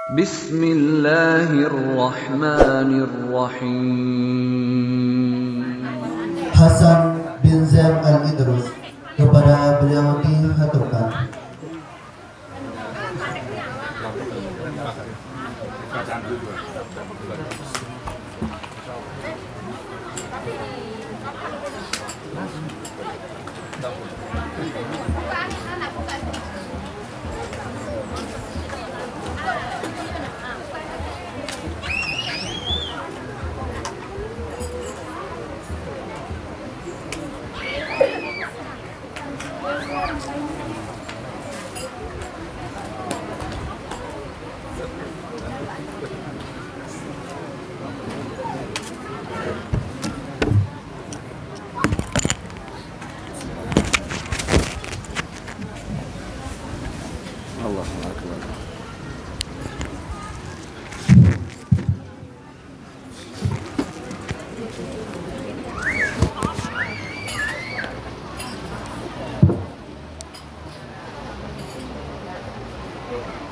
Bismillahirrahmanirrahim. Hasan bin Zain Al-Idrus, kepada beliau dihaturkan.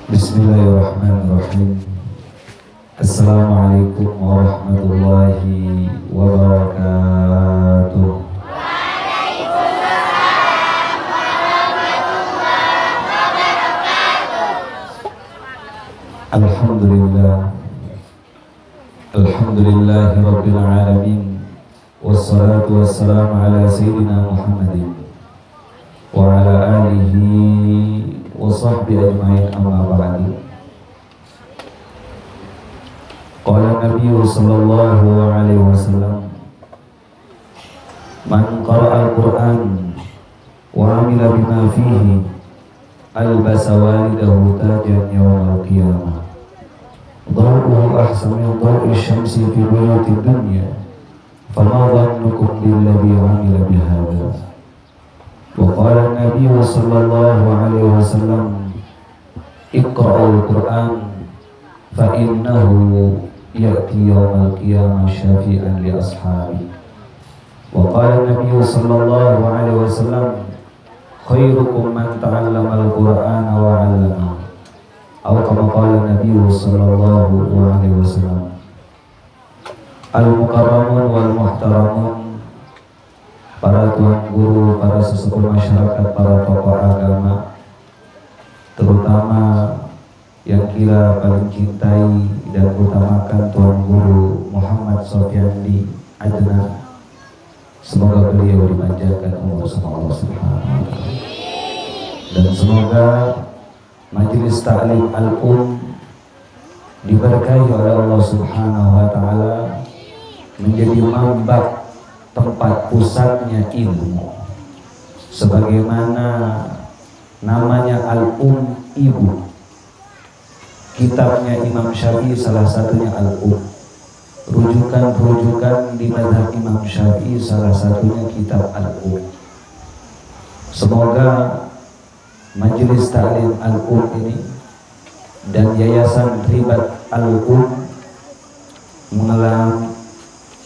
Bismillahirrahmanirrahim. Assalamualaikum warahmatullahi wabarakatuh. Waalaikumsalam warahmatullahi wabarakatuh. Alhamdulillahi rabbil alamin. Wassalatu wassalamu ala sayyidina Muhammadin wa ala alihi wa sahbihi ajma'in, amma ba'du. Qala Nabi sallallahu alaihi wasallam, man qara'a al-Qur'an wa 'amila bima fihi albasa walidahu tajan yawmal qiyamah dhaw'uhu ahsanu min dhaw'i syamsi fi buyutid dunya fama dhannukum billadhi 'amila bihadza. Wa qala Nabi sallallahu alaihi wasallam, iqra'ul Qur'an fa innahu ya'ti yawmal qiyamah syafi'an li ashabi. Wa qala Nabi sallallahu alaihi wasallam, khairukum man ta'allama al-Qur'ana wa 'allama. Atau kama qala Nabi sallallahu alaihi wasallam, al-mukarramun wal muhtaramun, para tuan guru, para sesepuh masyarakat, para tokoh agama, terutama yang kita paling cintai dan utamakan Tuan Guru Muhammad Sofyandi Adnan. Semoga beliau dipanjangkan umur sama Allah Subhanahu wa Ta'ala, dan semoga majelis ta'lim diberkahi oleh Allah Subhanahu wa Ta'ala, menjadi manbak tempat pusatnya ilmu, sebagaimana namanya ibu. Kitabnya Imam Syafi'i salah satunya rujukan di mazhab Imam Syafi'i salah satunya kitab Semoga majelis ta'lim ini dan yayasan Ribat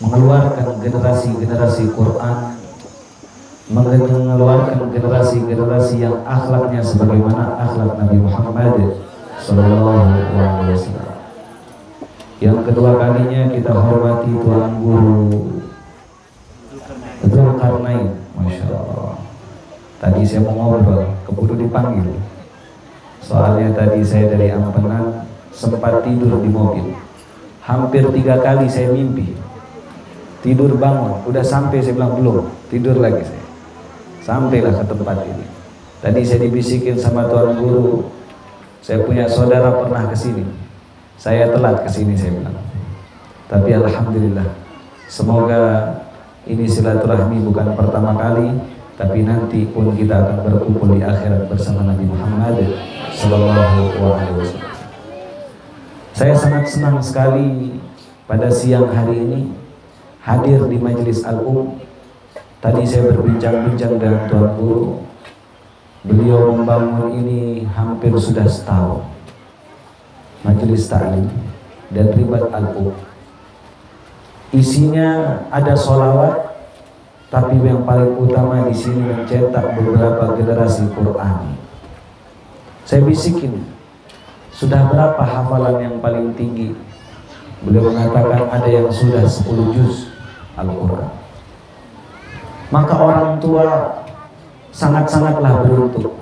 mengeluarkan generasi-generasi Quran, mengeluarkan generasi-generasi yang akhlaknya sebagaimana akhlak Nabi Muhammad sallallahu alaihi wasallam. Yang kedua kalinya kita hormati Tuan Guru Dzulkarnain, Masya Allah. Tadi saya mau ngobrol, keburu dipanggil. Soalnya tadi saya dari Ampenan sempat tidur di mobil. Hampir 3 kali saya mimpi. Tidur bangun, udah sampai, saya bilang belum, tidur lagi saya. Sampailah ke tempat ini. Tadi saya dibisikin sama Tuan Guru, saya punya saudara pernah kesini, saya telat kesini, saya bilang. Tapi alhamdulillah, semoga ini silaturahmi bukan pertama kali, tapi nanti pun kita akan berkumpul di akhirat bersama Nabi Muhammad sallallahu alaihi wasallam. Saya sangat senang sekali pada siang hari ini hadir di majelis Tadi saya berbincang-bincang dengan Tuan Guru. Beliau membangun ini hampir sudah setahun, majelis ta'lim dan Ribat Isinya ada sholawat, tapi yang paling utama di sini mencetak beberapa generasi Quran. Saya bisikin, Sudah berapa hafalan yang paling tinggi? Beliau mengatakan ada yang sudah 10 juz Al-Quran. Maka orang tua sangat-sangatlah beruntung.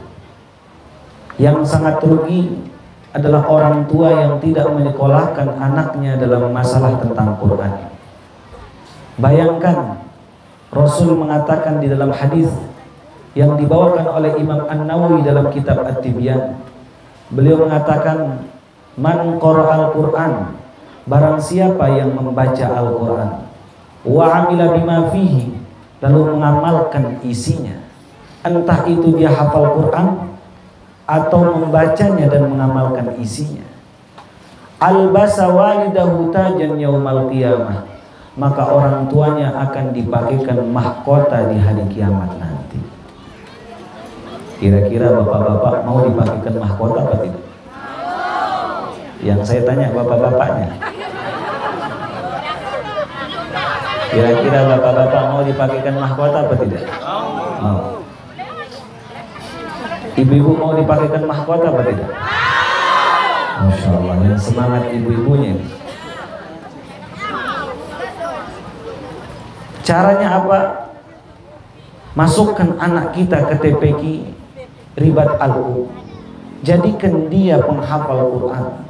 Yang sangat rugi adalah orang tua yang tidak menyekolahkan anaknya dalam masalah tentang Quran. Bayangkan, Rasul mengatakan di dalam hadis yang dibawakan oleh Imam An-Nawawi dalam kitab At-Tibyan, beliau mengatakan, man qara'al Qur'an, barang siapa yang membaca Al-Quran, wa amila bima fihi, lalu mengamalkan isinya, entah itu dia hafal Quran atau membacanya dan mengamalkan isinya, albasa walidahu tajan yaumal qiyamah, maka orang tuanya akan dipakikan mahkota di hari kiamat nanti. Kira-kira bapak-bapak mau dipakikan mahkota apa tidak? Yang saya tanya bapak-bapaknya. Kira-kira bapak-bapak mau dipakikan mahkota apa tidak? Mau. Ibu-ibu mau dipakikan mahkota apa tidak? Masya Allah, yang semangat ibu-ibunya. Caranya apa? Masukkan anak kita ke TPQ Ribat Al-Um. Jadikan dia penghafal Quran.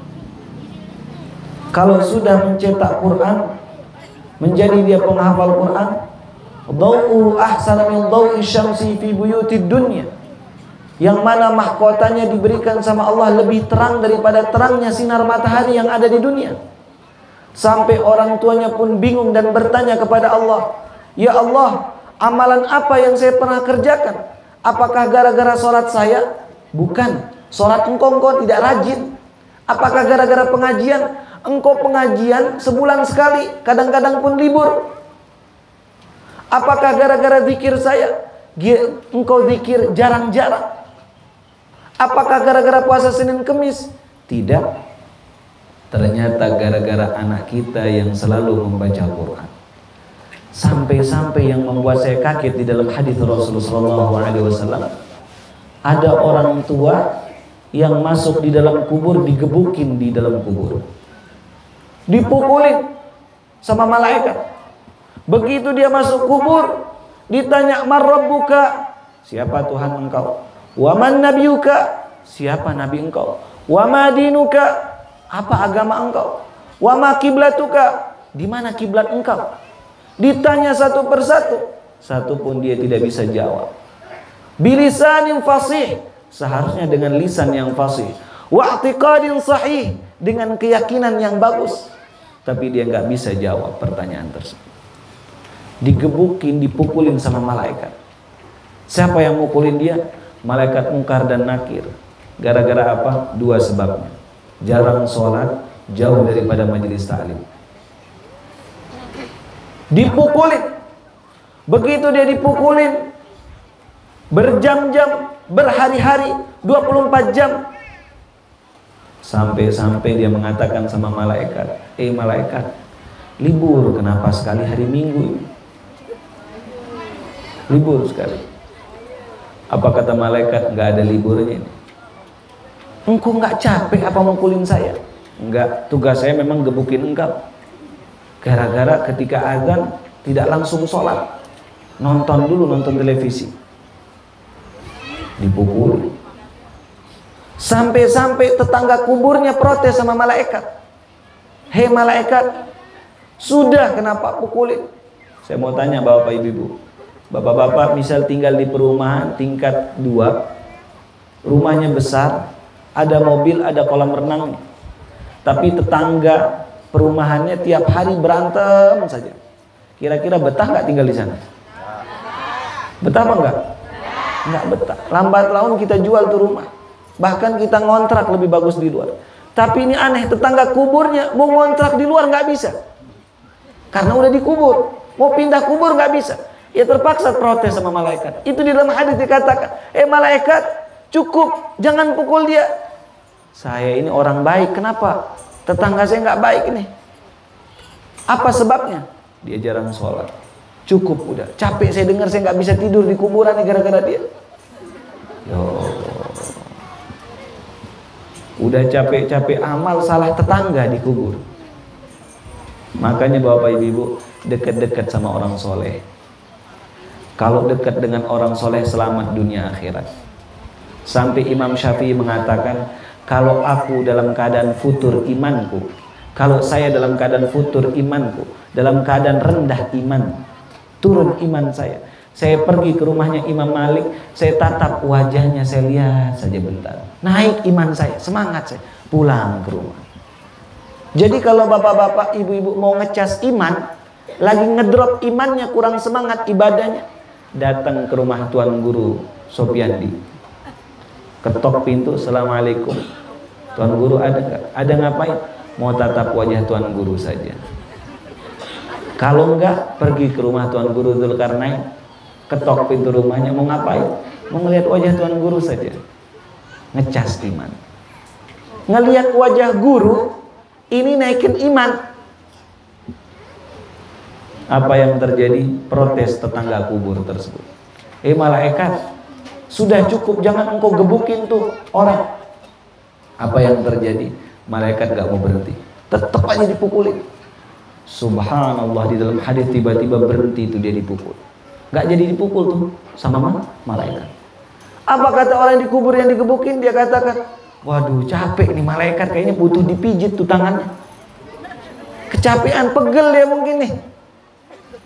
Kalau sudah mencetak Quran, menjadi dia penghafal Quran, dhau'u ahsana min dhau'i syamsi fi buyutid dunya, yang mana mahkotanya diberikan sama Allah lebih terang daripada terangnya sinar matahari yang ada di dunia. Sampai orang tuanya pun bingung dan bertanya kepada Allah, ya Allah, amalan apa yang saya pernah kerjakan? Apakah gara-gara sholat saya? Bukan, sholat engkau tidak rajin. Apakah gara-gara pengajian? Engkau pengajian sebulan sekali, kadang-kadang pun libur. Apakah gara-gara zikir saya? Engkau zikir jarang-jarang. Apakah gara-gara puasa Senin Kemis? Tidak. Ternyata gara-gara anak kita yang selalu membaca Quran. Sampai-sampai yang membuat saya kaget di dalam hadis Rasulullah SAW, ada orang tua yang masuk di dalam kubur, digebukin di dalam kubur, dipukulin sama malaikat. Begitu dia masuk kubur, ditanya man rabbuka, siapa Tuhan engkau? Wa man nabiyuka, siapa nabi engkau? Wa ma dinuka, apa agama engkau? Wa ma kiblatuka, di mana kiblat engkau? Ditanya satu persatu, satu pun dia tidak bisa jawab. Bilisanin fasih, seharusnya dengan lisan yang fasih. Wa i'tiqadin sahih, dengan keyakinan yang bagus. Tapi dia nggak bisa jawab pertanyaan tersebut. Digebukin, dipukulin sama malaikat. Siapa yang mukulin dia? Malaikat Munkar dan Nakir. Gara-gara apa? Dua sebabnya. Jarang sholat, jauh daripada majelis ta'lim. Dipukulin. Begitu dia dipukulin, berjam-jam, berhari-hari, 24 jam. Sampai-sampai dia mengatakan sama malaikat, malaikat, libur kenapa sekali hari Minggu? Libur sekali. Apa kata malaikat? Nggak ada liburnya ini. Engkau nggak capek apa mukulin saya? Enggak, tugas saya memang gebukin engkau. Gara-gara ketika azan tidak langsung sholat, nonton dulu, nonton televisi, dipukul. Sampai-sampai tetangga kuburnya protes sama malaikat. Hei malaikat, sudah kenapa pukulin? Saya mau tanya bapak ibu-ibu, bapak-bapak misal tinggal di perumahan tingkat 2, rumahnya besar, ada mobil, ada kolam renang, tapi tetangga perumahannya tiap hari berantem saja. Kira-kira betah nggak tinggal di sana? Betah apa enggak? Enggak betah. Lambat laun kita jual tuh rumah. Bahkan kita ngontrak lebih bagus di luar. Tapi ini aneh, tetangga kuburnya mau ngontrak di luar nggak bisa. Karena udah dikubur. Mau pindah kubur nggak bisa. Ya terpaksa protes sama malaikat. Itu di dalam hadis dikatakan, malaikat, cukup, jangan pukul dia. Saya ini orang baik, kenapa? Tetangga saya nggak baik ini. Apa sebabnya? Dia jarang sholat. Cukup udah. Capek saya dengar, saya nggak bisa tidur di kuburan gara-gara dia. Yo. Udah capek-capek amal, salah tetangga dikubur. Makanya Bapak Ibu, dekat-dekat sama orang soleh. Kalau dekat dengan orang soleh, selamat dunia akhirat. Sampai Imam Syafi'i mengatakan, kalau aku dalam keadaan futur imanku, kalau saya dalam keadaan futur imanku, dalam keadaan rendah iman, turun iman saya pergi ke rumahnya Imam Malik, saya tatap wajahnya, saya lihat saja bentar, naik iman saya, semangat saya, pulang ke rumah. Jadi kalau bapak-bapak, ibu-ibu mau ngecas iman, lagi ngedrop imannya, kurang semangat ibadahnya, datang ke rumah Tuan Guru Sopiandi, ketok pintu, Assalamualaikum, Tuan Guru ada nggak? Ada ngapain? Mau tatap wajah Tuan Guru saja. Kalau enggak, pergi ke rumah Tuan Guru Dzulkarnain, ketok pintu rumahnya, mau ngapain? Mau ngelihat wajah Tuan Guru saja. Ngecas iman. Ngelihat wajah guru, ini naikin iman. Apa yang terjadi? Protes tetangga kubur tersebut. Malaikat, sudah cukup, jangan engkau gebukin tuh orang. Apa yang terjadi? Malaikat gak mau berhenti, tetap aja dipukulin. Subhanallah, di dalam hadis tiba-tiba berhenti itu dia dipukul. Gak jadi dipukul tuh sama malaikat. Apa kata orang yang dikubur, yang digebukin? Dia katakan, waduh capek nih malaikat, kayaknya butuh dipijit tuh tangannya. Kecapean, pegel dia mungkin nih.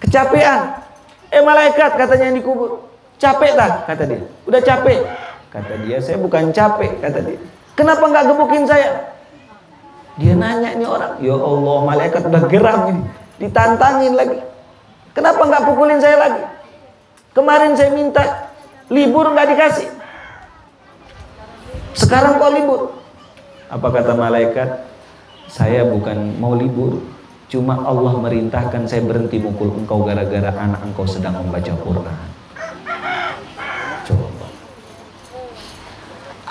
Kecapean. Malaikat, katanya yang dikubur, capek tak? Kata dia. Udah capek. Kata dia, saya bukan capek, kata dia. Kenapa nggak gebukin saya? Dia nanya nih orang, ya Allah, malaikat udah geram ini, ditantangin lagi. Kenapa nggak pukulin saya lagi? Kemarin saya minta libur nggak dikasih. Sekarang kok libur? Apa kata malaikat? Saya bukan mau libur, cuma Allah merintahkan saya berhenti mukul engkau gara-gara anak engkau sedang membaca Quran. Coba.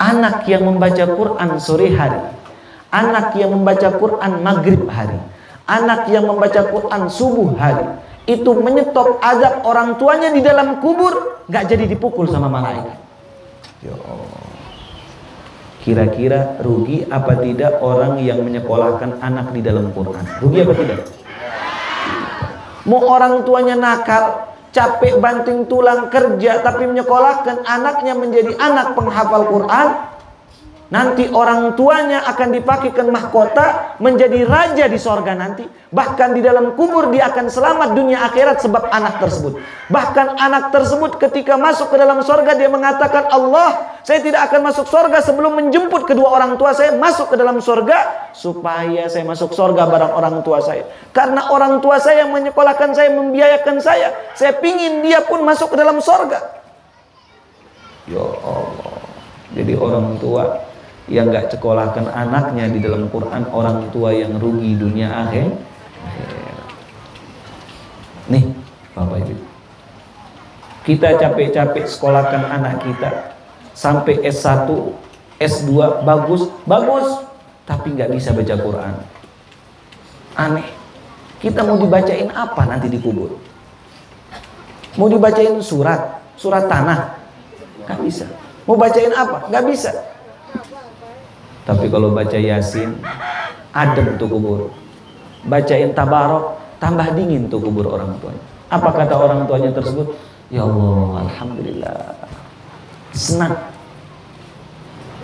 Anak yang membaca Quran sore hari, anak yang membaca Quran maghrib hari, anak yang membaca Quran subuh hari, itu menyetop azab orang tuanya di dalam kubur, gak jadi dipukul sama malaikat. Ya Allah. Kira-kira rugi apa tidak orang yang menyekolahkan anak di dalam Quran? Rugi apa tidak? Mau orang tuanya nakal, capek banting tulang kerja, tapi menyekolahkan anaknya menjadi anak penghafal Quran, nanti orang tuanya akan dipakikan mahkota menjadi raja di sorga nanti. Bahkan di dalam kubur dia akan selamat dunia akhirat sebab anak tersebut. Bahkan anak tersebut ketika masuk ke dalam sorga dia mengatakan, Allah, saya tidak akan masuk sorga sebelum menjemput kedua orang tua saya masuk ke dalam sorga, supaya saya masuk sorga bareng orang tua saya. Karena orang tua saya yang menyekolahkan saya, membiayakan saya pingin dia pun masuk ke dalam sorga. Ya Allah. Jadi orang tua yang gak sekolahkan anaknya di dalam Quran, orang tua yang rugi dunia akhir. Nih Bapak Ibu, kita capek-capek sekolahkan anak kita sampai S1, S2, bagus, tapi gak bisa baca Quran. Aneh. Kita mau dibacain apa nanti dikubur? Mau dibacain surat tanah? Gak bisa. Mau bacain apa? Gak bisa. Tapi kalau baca Yasin, adem tuh kubur. Bacain Tabarok, tambah dingin tuh kubur orang tuanya. Apa kata orang tuanya tersebut? Ya Allah, Alhamdulillah, senang.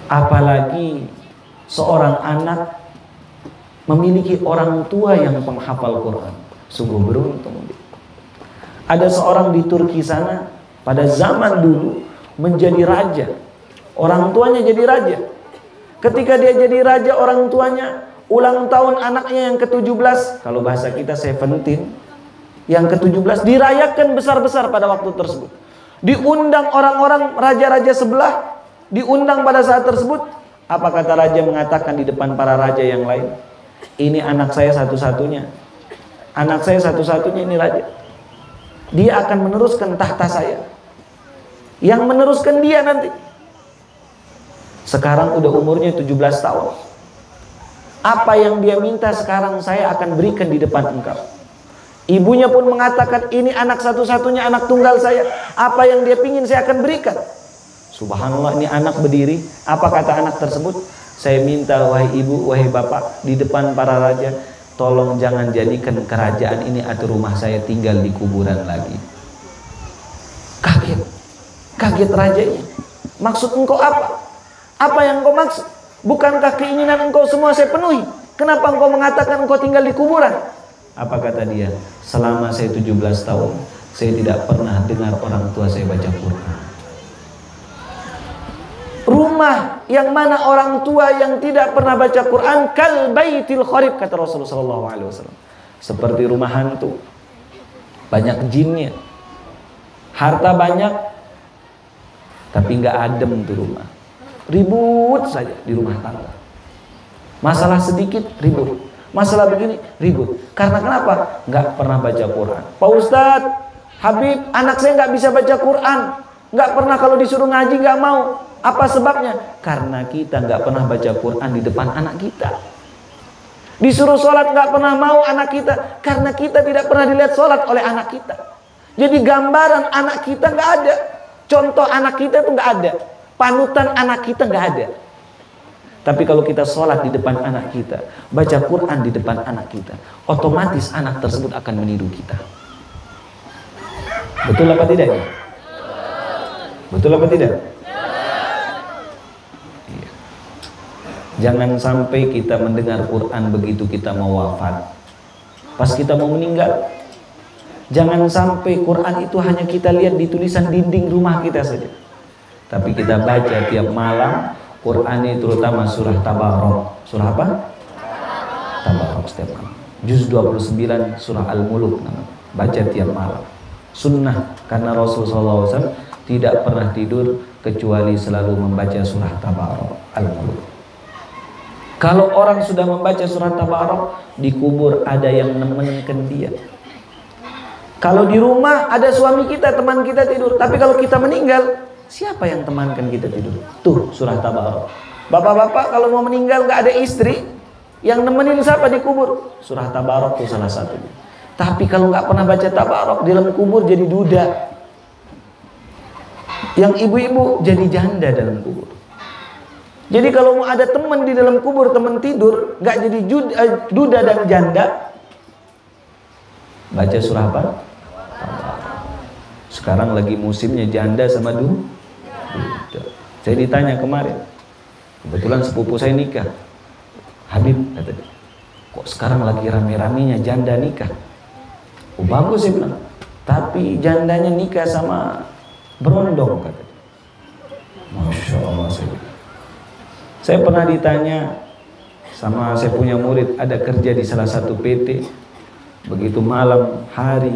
Apalagi seorang anak memiliki orang tua yang penghafal Quran. Sungguh beruntung. Ada seorang di Turki sana, pada zaman dulu menjadi raja. Orang tuanya jadi raja. Ketika dia jadi raja, orang tuanya ulang tahun anaknya yang ke-17, kalau bahasa kita 17, yang ke-17 dirayakan besar-besar pada waktu tersebut. Diundang orang-orang raja-raja sebelah, diundang pada saat tersebut. Apa kata raja? Mengatakan di depan para raja yang lain, ini anak saya satu-satunya. Anak saya satu-satunya ini raja. Dia akan meneruskan tahta saya. Yang meneruskan dia nanti. Sekarang udah umurnya 17 tahun. Apa yang dia minta sekarang saya akan berikan di depan engkau. Ibunya pun mengatakan, ini anak satu-satunya, anak tunggal saya. Apa yang dia pingin saya akan berikan. Subhanallah, ini anak berdiri. Apa kata anak tersebut? Saya minta wahai ibu, wahai bapak, di depan para raja, tolong jangan jadikan kerajaan ini atau rumah saya tinggal di kuburan lagi. Kaget rajanya. Maksud engkau apa? Apa yang engkau maksud? Bukankah keinginan engkau semua saya penuhi? Kenapa engkau mengatakan engkau tinggal di kuburan? Apa kata dia? Selama saya 17 tahun, saya tidak pernah dengar orang tua saya baca Quran. Rumah yang mana orang tua yang tidak pernah baca Quran, kal baitil kharib, kata Rasulullah SAW. Seperti rumah hantu, banyak jinnya, harta banyak, tapi nggak adem tuh rumah. Ribut saja di rumah tangga. Masalah sedikit ribut, masalah begini ribut. Karena kenapa? Nggak pernah baca Quran. Pak Ustadz, Habib, anak saya nggak bisa baca Quran, nggak pernah, kalau disuruh ngaji nggak mau. Apa sebabnya? Karena kita nggak pernah baca Quran di depan anak kita. Disuruh sholat nggak pernah mau anak kita, karena kita tidak pernah dilihat sholat oleh anak kita. Jadi gambaran anak kita nggak ada, contoh anak kita itu nggak ada, panutan anak kita nggak ada. Tapi kalau kita sholat di depan anak kita, baca Quran di depan anak kita, otomatis anak tersebut akan meniru kita. Betul apa tidak? Betul apa tidak? Iya. Jangan sampai kita mendengar Quran begitu kita mau wafat, pas kita mau meninggal. Jangan sampai Quran itu hanya kita lihat di tulisan dinding rumah kita saja, tapi kita baca tiap malam Quran ini, terutama surah Tabarok. Surah apa? Tabarok setiap malam. Juz 29 surah Al-Muluk, baca tiap malam. Sunnah, karena Rasulullah SAW tidak pernah tidur kecuali selalu membaca surah Tabarok, Al-Muluk. Kalau orang sudah membaca surah Tabarok, di kubur ada yang nemenin dia. Kalau di rumah ada suami kita, teman kita tidur, tapi kalau kita meninggal, siapa yang temankan kita tidur? Tuh surah Tabarok. Bapak-bapak kalau mau meninggal nggak ada istri, yang nemenin siapa di kubur? Surah Tabarok tuh salah satunya. Tapi kalau nggak pernah baca Tabarok, di dalam kubur jadi duda. Yang ibu-ibu jadi janda dalam kubur. Jadi kalau mau ada teman di dalam kubur, teman tidur, nggak jadi duda dan janda, baca surah apa? Sekarang lagi musimnya janda sama duda. Saya ditanya kemarin, kebetulan sepupu saya nikah. Habib, kata dia, kok sekarang lagi rame-ramenya janda nikah? Oh bagus, saya bilang, tapi jandanya nikah sama berondong, kata dia. Masya Allah, saya bilang. Saya pernah ditanya sama, saya punya murid ada kerja di salah satu PT. Begitu malam hari,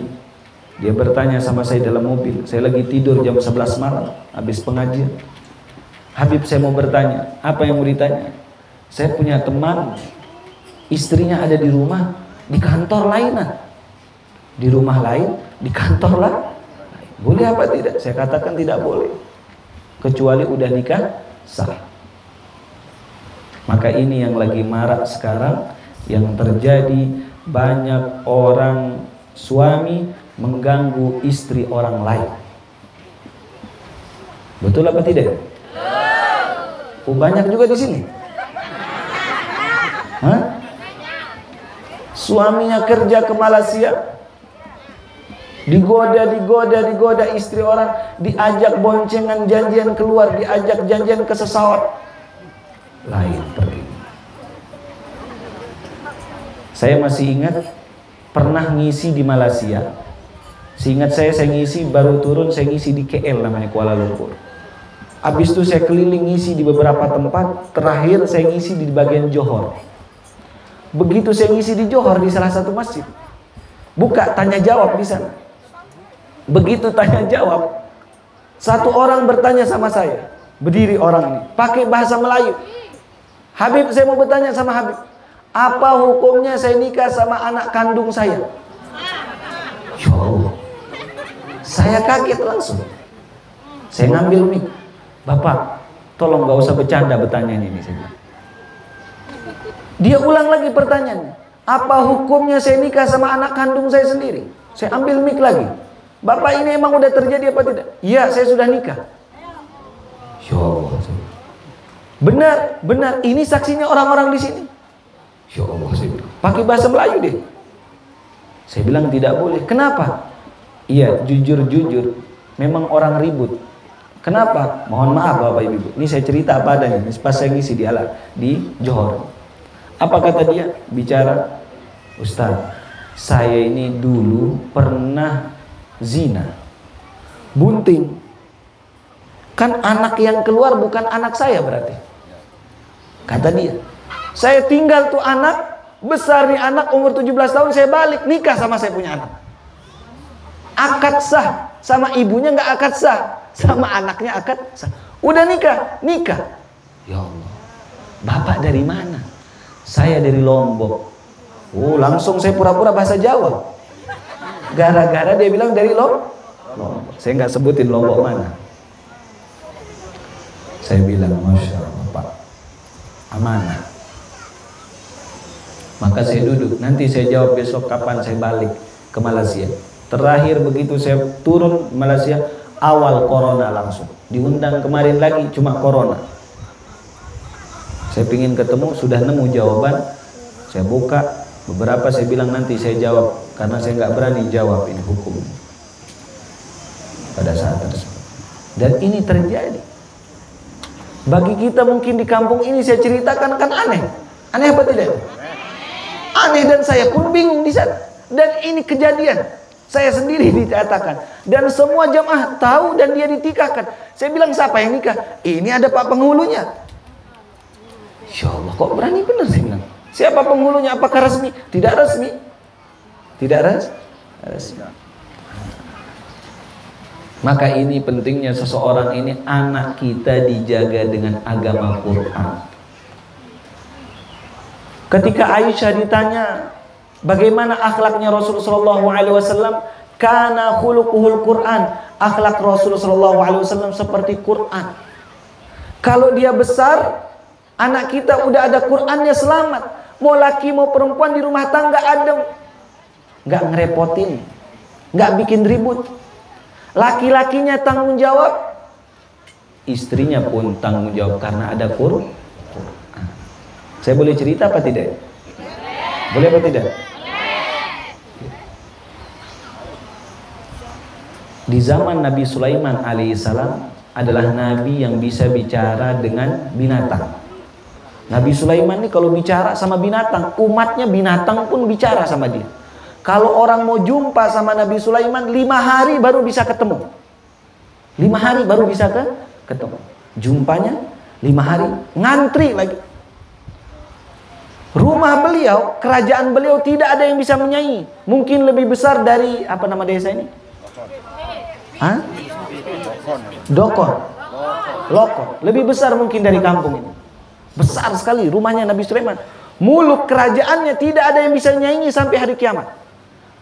dia bertanya sama saya dalam mobil. Saya lagi tidur jam 11 malam habis pengajian. Habib, saya mau bertanya. Apa yang mau ditanya? Saya punya teman, istrinya ada di rumah, di kantor lainan. Di rumah lain, di kantor lain. Boleh apa tidak? Saya katakan tidak boleh, kecuali udah nikah sah. Maka ini yang lagi marak sekarang, yang terjadi, banyak orang suami mengganggu istri orang lain. Betul apa tidak? Oh, banyak juga di sini. Hah? Suaminya kerja ke Malaysia, digoda istri orang, diajak boncengan janjian keluar, diajak janjian ke sesawat lain pergi. Saya masih ingat pernah ngisi di Malaysia. Seingat saya ngisi, baru turun saya ngisi di KL namanya, Kuala Lumpur. Habis itu saya keliling ngisi di beberapa tempat, terakhir saya ngisi di bagian Johor. Begitu saya ngisi di Johor, di salah satu masjid, buka tanya jawab di sana. Begitu tanya jawab, satu orang bertanya sama saya, berdiri orang ini, pakai bahasa Melayu. Habib, saya mau bertanya sama Habib, apa hukumnya saya nikah sama anak kandung saya? Ya Allah, saya kaget langsung. Saya ngambil mic, Bapak, tolong gak usah bercanda bertanya ini. Dia ulang lagi pertanyaannya, apa hukumnya saya nikah sama anak kandung saya sendiri? Saya ambil mic lagi, Bapak, ini emang udah terjadi apa tidak? Iya, saya sudah nikah. Ya Allah. Benar, benar. Ini saksinya orang-orang di sini. Ya Allah, saya bilang, pakai bahasa Melayu deh. Saya bilang tidak boleh. Kenapa? Iya, jujur-jujur, memang orang ribut. Kenapa? Mohon maaf Bapak Ibu. Ini saya cerita apa adanya. Pas saya ngisi di Johor. Apa kata dia? Bicara, Ustaz, saya ini dulu pernah zina, bunting. Kan anak yang keluar bukan anak saya berarti. Kata dia, saya tinggal tuh anak, besar nih anak umur 17 tahun, saya balik nikah sama saya punya anak. Akad sah, sama ibunya nggak akad sah, sama anaknya akad sah. Udah nikah. Ya Allah, Bapak dari mana? Saya dari Lombok. Oh, langsung saya pura-pura bahasa Jawa. Gara-gara dia bilang dari Lombok. Saya nggak sebutin Lombok mana. Saya bilang, Masya Allah Pak, amanah. Maka saya duduk, nanti saya jawab besok kapan saya balik ke Malaysia. Terakhir begitu saya turun Malaysia, awal corona langsung. Diundang kemarin lagi, cuma corona. Saya ingin ketemu, sudah nemu jawaban. Saya buka, beberapa saya bilang nanti saya jawab. Karena saya nggak berani jawab ini hukum pada saat tersebut. Dan ini terjadi. Bagi kita mungkin di kampung ini saya ceritakan kan aneh. Aneh apa tidak? Aneh, dan saya pun bingung di sana. Dan ini kejadian. Saya sendiri dikatakan. Dan semua jamaah tahu dan dia ditikahkan. Saya bilang, siapa yang nikah? Ini ada Pak penghulunya. Insya Allah, kok berani benar saya bilang. Siapa penghulunya? Apakah resmi? Tidak resmi. Tidak resmi. Maka ini pentingnya seseorang ini, anak kita dijaga dengan agama Quran. Ketika Aisyah ditanya bagaimana akhlaknya Rasulullah SAW, kana khuluquhul Quran, akhlak Rasulullah SAW seperti Quran. Kalau dia besar, anak kita udah ada Qurannya, selamat. Mau laki mau perempuan di rumah tangga adem, nggak ngerepotin, nggak bikin ribut. Laki-lakinya tanggung jawab, istrinya pun tanggung jawab karena ada Quran. Saya boleh cerita apa tidak? Boleh apa tidak? Di zaman Nabi Sulaiman alaihissalam adalah nabi yang bisa bicara dengan binatang. Nabi Sulaiman ini kalau bicara sama binatang, umatnya binatang pun bicara sama dia. Kalau orang mau jumpa sama Nabi Sulaiman, 5 hari baru bisa ketemu. 5 hari baru bisa ketemu. Jumpanya 5 hari, ngantri lagi. Rumah beliau, kerajaan beliau tidak ada yang bisa menyaingi. Mungkin lebih besar dari apa nama desa ini? Hah? Dokon. Lokon. Lebih besar mungkin dari kampung ini. Besar sekali rumahnya Nabi Sulaiman. Muluk kerajaannya tidak ada yang bisa menyaingi sampai hari kiamat.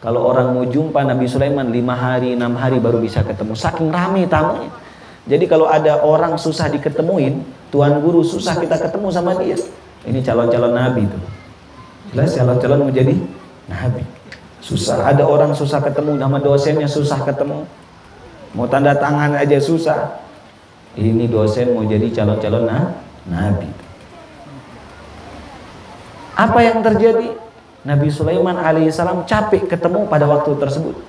Kalau orang mau jumpa Nabi Sulaiman 5 hari, 6 hari baru bisa ketemu. Saking ramai tamunya. Jadi kalau ada orang susah diketemuin, Tuan Guru susah kita ketemu sama dia. Ini calon-calon Nabi tuh. Jelas calon-calon mau jadi Nabi. Susah. Ada orang susah ketemu, nama dosennya susah ketemu. Mau tanda tangan aja susah. Ini dosen mau jadi calon-calon Nabi. Apa yang terjadi? Nabi Sulaiman alaihissalam capek ketemu pada waktu tersebut.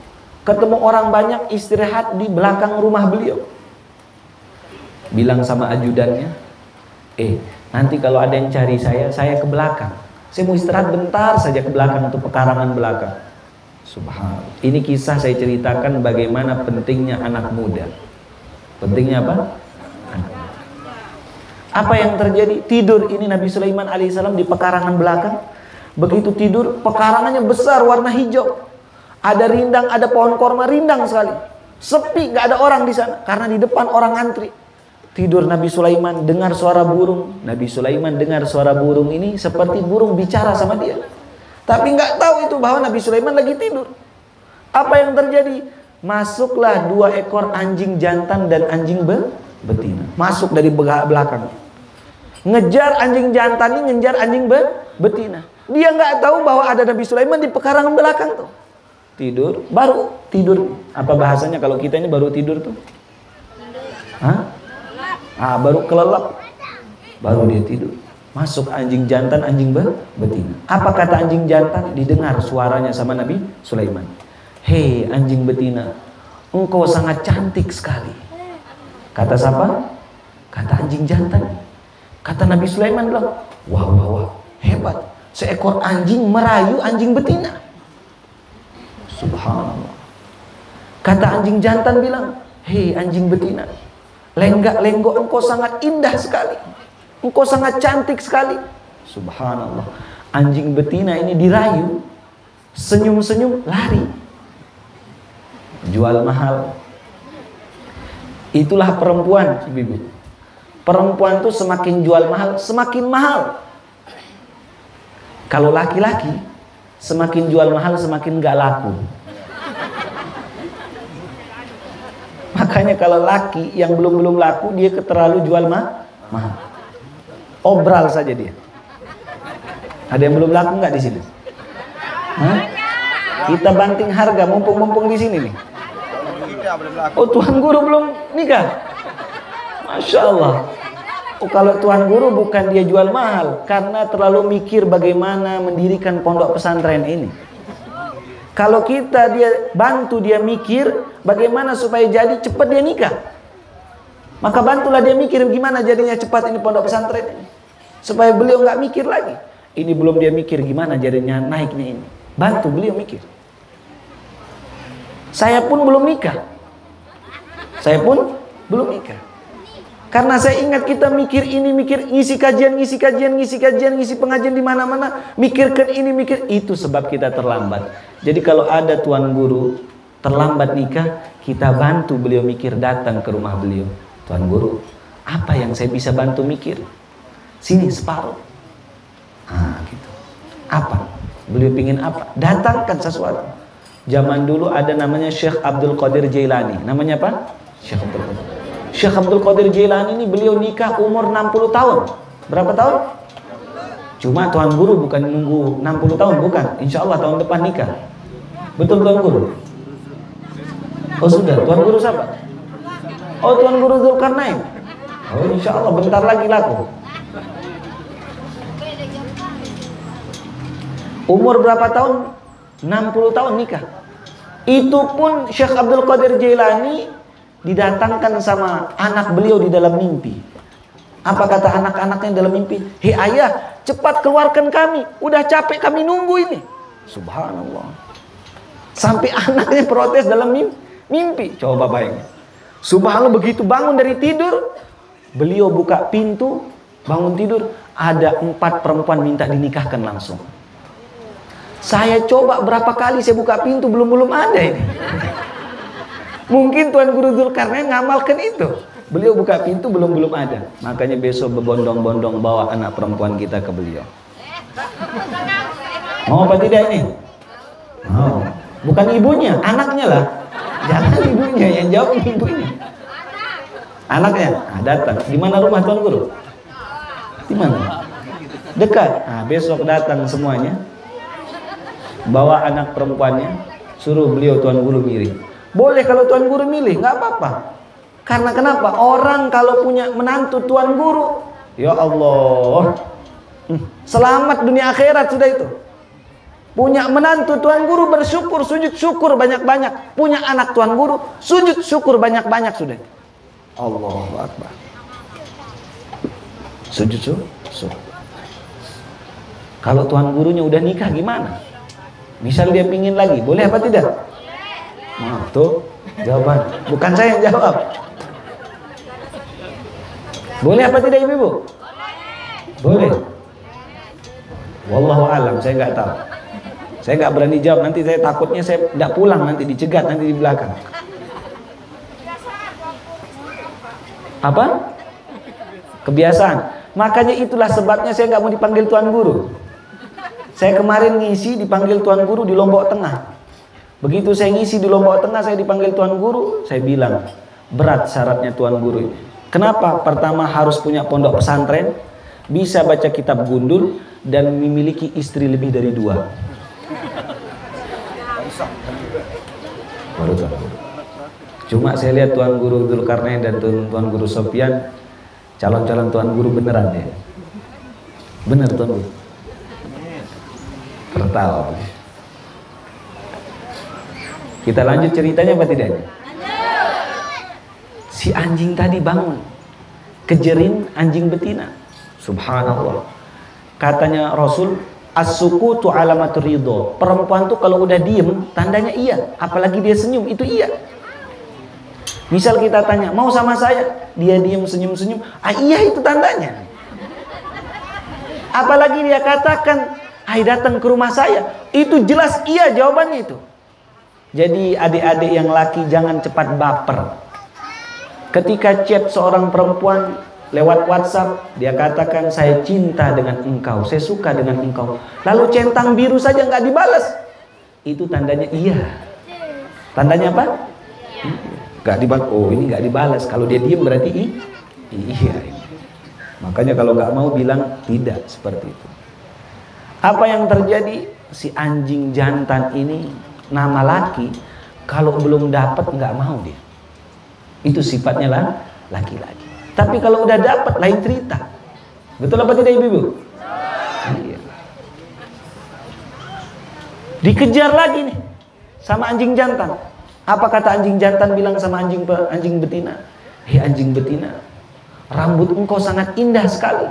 Ketemu orang banyak, istirahat di belakang rumah beliau. Bilang sama ajudannya, nanti kalau ada yang cari saya ke belakang. Saya mau istirahat bentar saja ke belakang, untuk pekarangan belakang. Subhanallah. Ini kisah saya ceritakan bagaimana pentingnya anak muda. Pentingnya apa? Apa yang terjadi? Tidur ini Nabi Sulaiman alaihissalam di pekarangan belakang. Begitu tidur, pekarangannya besar, warna hijau. Ada rindang, ada pohon korma, rindang sekali. Sepi, gak ada orang di sana. Karena di depan orang antri. Tidur Nabi Sulaiman, dengar suara burung. Nabi Sulaiman dengar suara burung ini seperti burung bicara sama dia. Tapi gak tahu itu bahwa Nabi Sulaiman lagi tidur. Apa yang terjadi? Masuklah 2 ekor anjing jantan dan anjing betina. Masuk dari belakang. Ngejar anjing jantan ini, ngejar anjing betina. Dia nggak tahu bahwa ada Nabi Sulaiman di pekarangan belakang tuh. Tidur, baru tidur. Apa bahasanya kalau kita ini baru tidur tuh? Hah? Baru kelelep. baru dia tidur. Masuk anjing jantan, anjing betina. Apa kata anjing jantan? Didengar suaranya sama Nabi Sulaiman. Hei anjing betina, engkau sangat cantik sekali. Kata siapa? Kata anjing jantan. Kata Nabi Sulaiman bilang, wah wah wah, hebat. Seekor anjing merayu anjing betina. Subhanallah. Kata anjing jantan bilang, hei anjing betina, lenggak-lenggok engkau sangat indah sekali. Engkau sangat cantik sekali. Subhanallah. Anjing betina ini dirayu, senyum-senyum, lari. Jual mahal. Itulah perempuan, ibu-ibu. Perempuan tuh semakin jual mahal, semakin mahal. Kalau laki-laki, semakin jual mahal, semakin gak laku. Makanya kalau laki yang belum laku, dia terlalu jual mahal. Obral saja dia. Ada yang belum laku nggak di sini? Hah? Kita banting harga, mumpung di sini nih. Oh, Tuan Guru belum nikah? Masya Allah. Oh, kalau Tuan Guru bukan dia jual mahal, karena terlalu mikir bagaimana mendirikan pondok pesantren ini. Kalau kita dia bantu dia mikir bagaimana supaya jadi cepat dia nikah, maka bantulah dia mikir gimana jadinya cepat ini pondok pesantren ini, supaya beliau nggak mikir lagi. Ini belum dia mikir gimana jadinya naiknya ini, bantu beliau mikir. Saya pun belum nikah. Karena saya ingat kita mikir ini, ngisi kajian, ngisi pengajian di mana-mana, mikirkan ini, mikir itu, sebab kita terlambat. Jadi kalau ada Tuan Guru terlambat nikah, kita bantu beliau mikir, datang ke rumah beliau. Tuan Guru, apa yang saya bisa bantu mikir? Sini separuh. Gitu. Apa? Beliau pingin apa? Datangkan sesuatu. Zaman dulu ada namanya Syekh Abdul Qadir Jailani. Namanya apa? Syekh Abdul Qadir. Syekh Abdul Qadir Jailani ini beliau nikah umur 60 tahun. Berapa tahun? Cuma Tuan Guru bukan nunggu 60 tahun, bukan. Insya Allah tahun depan nikah. Betul Tuan Guru? Oh sudah, Tuan Guru siapa? Oh Tuan Guru Zulkarnain. Oh insya Allah bentar lagi laku. Umur berapa tahun? 60 tahun nikah. Itu pun Syekh Abdul Qadir Jailani didatangkan sama anak beliau di dalam mimpi. Apa kata anak-anaknya dalam mimpi? Hei ayah, cepat keluarkan kami. Udah capek kami nunggu ini. Subhanallah. Sampai anaknya protes dalam mimpi. Coba bayangin. Subhanallah, begitu bangun dari tidur, beliau buka pintu, bangun tidur, ada 4 perempuan minta dinikahkan langsung. Saya coba berapa kali saya buka pintu, belum ada ini. Mungkin Tuan Guru Zulkarnain ngamalkan itu. Beliau buka pintu belum ada. Makanya besok berbondong-bondong bawa anak perempuan kita ke beliau. Mau apa tidak ini? Mau. Bukan ibunya, anaknya lah. Jangan ibunya, yang jawab ibunya. Anaknya, datang. Di mana rumah Tuan Guru? Di mana? Dekat. Besok datang semuanya. Bawa anak perempuannya, suruh beliau Tuan Guru milih. Boleh kalau Tuan Guru milih, nggak apa-apa. Karena kenapa? Orang kalau punya menantu Tuan Guru, ya Allah, selamat dunia akhirat sudah itu. Punya menantu Tuan Guru, bersyukur, sujud syukur banyak-banyak. Punya anak Tuan Guru, sujud syukur banyak-banyak sudah. Allahu Akbar. Sujud syukur. Kalau Tuan Gurunya udah nikah gimana? Misal dia pingin lagi, boleh apa tidak? Tuh jawaban, bukan saya yang jawab. Boleh apa tidak ibu-ibu? Boleh. Wallahu alam, saya nggak tahu. Saya nggak berani jawab, nanti saya takutnya saya tidak pulang, nanti dicegat nanti di belakang. Apa? Kebiasaan. Makanya itulah sebabnya saya nggak mau dipanggil Tuan Guru. Saya kemarin ngisi dipanggil Tuan Guru di Lombok Tengah. Begitu saya ngisi di Lombok Tengah, saya dipanggil Tuan Guru, saya bilang, berat syaratnya Tuan Guru ini. Kenapa? Pertama harus punya pondok pesantren, bisa baca kitab gundul, dan memiliki istri lebih dari 2. Baru Tuan Guru. Cuma saya lihat Tuan Guru Zulkarnain dan Tuan Guru Sofyan Calon-calon tuan guru beneran ya? Bener tuan guru? Tertawa. Kita lanjut ceritanya apa tidaknya? Si anjing tadi bangun, kejerin anjing betina. Subhanallah. Katanya Rasul, as-sukutu alamatur ridho. Perempuan tuh kalau udah diem, tandanya iya. Apalagi dia senyum, itu iya. Misal kita tanya, mau sama saya? Dia diem senyum-senyum, iya itu tandanya. Apalagi dia katakan, ayo datang ke rumah saya, itu jelas iya jawabannya itu. Jadi adik-adik yang laki jangan cepat baper. Ketika chat seorang perempuan lewat WhatsApp, dia katakan saya cinta dengan engkau, saya suka dengan engkau. Lalu centang biru saja nggak dibalas, itu tandanya iya. Tandanya apa? Nggak dibalas. Oh ini nggak dibalas. Kalau dia diem berarti iya. Makanya kalau nggak mau bilang tidak, seperti itu. Apa yang terjadi? Si anjing jantan ini nama laki, kalau belum dapat nggak mau dia. Itu sifatnya lah laki-laki. Tapi kalau udah dapat lain cerita. Betul apa tidak ibu-ibu? Iya. Dikejar lagi nih sama anjing jantan. Apa kata anjing jantan bilang sama anjing betina? Hei anjing betina, rambut engkau sangat indah sekali,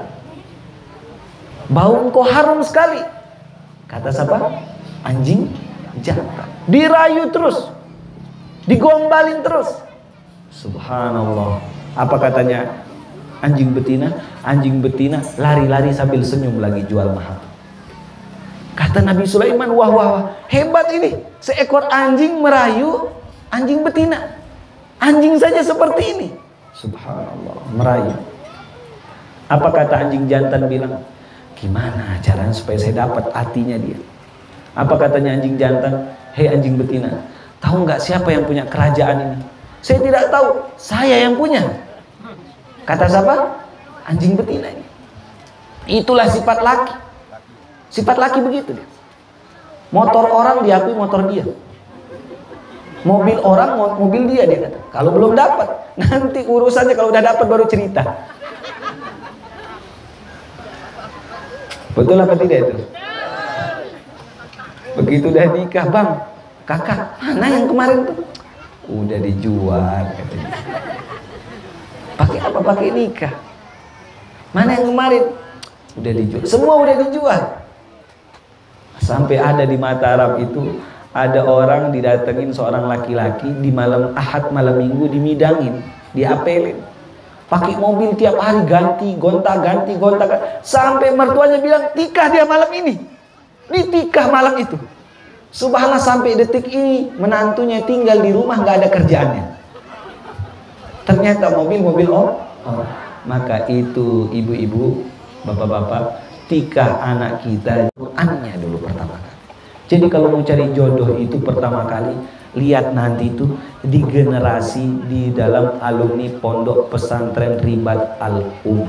bau engkau harum sekali. Kata siapa? Anjing jantan. Dirayu terus, digombalin terus. Subhanallah. Apa katanya anjing betina? Anjing betina lari-lari sambil senyum lagi, jual mahal. Kata Nabi Sulaiman, wah wah wah, hebat ini, seekor anjing merayu anjing betina. Anjing saja seperti ini. Subhanallah, merayu. Apa kata anjing jantan bilang? Gimana caranya supaya saya dapat hatinya dia? Apa katanya anjing jantan? Hei anjing betina, tahu nggak siapa yang punya kerajaan ini? Saya tidak tahu, saya yang punya. Kata siapa? Anjing betina ini. Itulah sifat laki. Sifat laki begitu dia. Motor orang diakui motor dia. Mobil orang mobil dia kata. Kalau belum dapat, nanti urusannya kalau udah dapat baru cerita. Betul apa tidak itu? Begitu udah nikah, bang, kakak, mana yang kemarin tuh? Udah dijual katanya. Pakai apa? Pakai nikah. Mana yang kemarin? Udah dijual. Semua udah dijual. Sampai ada di Mataram itu, ada orang didatengin seorang laki-laki di malam Ahad, malam Minggu, dimidangin, diapelin. Pakai mobil tiap hari ganti, gonta-ganti, sampai mertuanya bilang, tikah dia malam ini. Ditikah malam itu. Subhanallah, sampai detik ini menantunya tinggal di rumah nggak ada kerjaannya. Ternyata mobil oh. Maka itu ibu-ibu, bapak-bapak, tikah anak kita Qur'annya dulu pertama kali. Jadi kalau mau cari jodoh itu pertama kali lihat nanti itu di generasi di dalam alumni pondok pesantren Ribat Al-Um.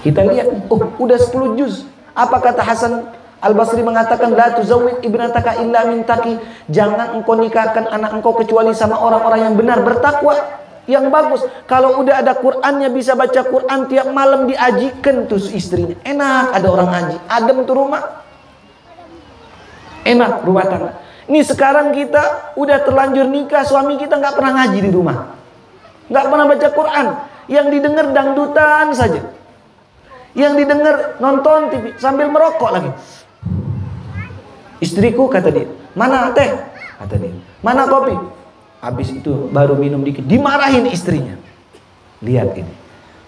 Kita lihat, oh udah 10 juz. Apa kata Hasan Al-Basri mengatakan, la tuzawwid ibnataka illa min taqi. Jangan engkau nikahkan anak engkau kecuali sama orang-orang yang benar bertakwa, yang bagus. Kalau udah ada Qur'annya, bisa baca Qur'an tiap malam, diajikan tuh istrinya. Enak ada orang ngaji, adem tuh rumah. Enak rumah tangga. Ini sekarang kita udah terlanjur nikah, suami kita nggak pernah ngaji di rumah, nggak pernah baca Quran, yang didengar dangdutan saja, yang didengar nonton TV sambil merokok lagi. Istriku, kata dia, mana teh? Kata dia, mana kopi? Habis itu baru minum dikit, dimarahin istrinya. Lihat ini,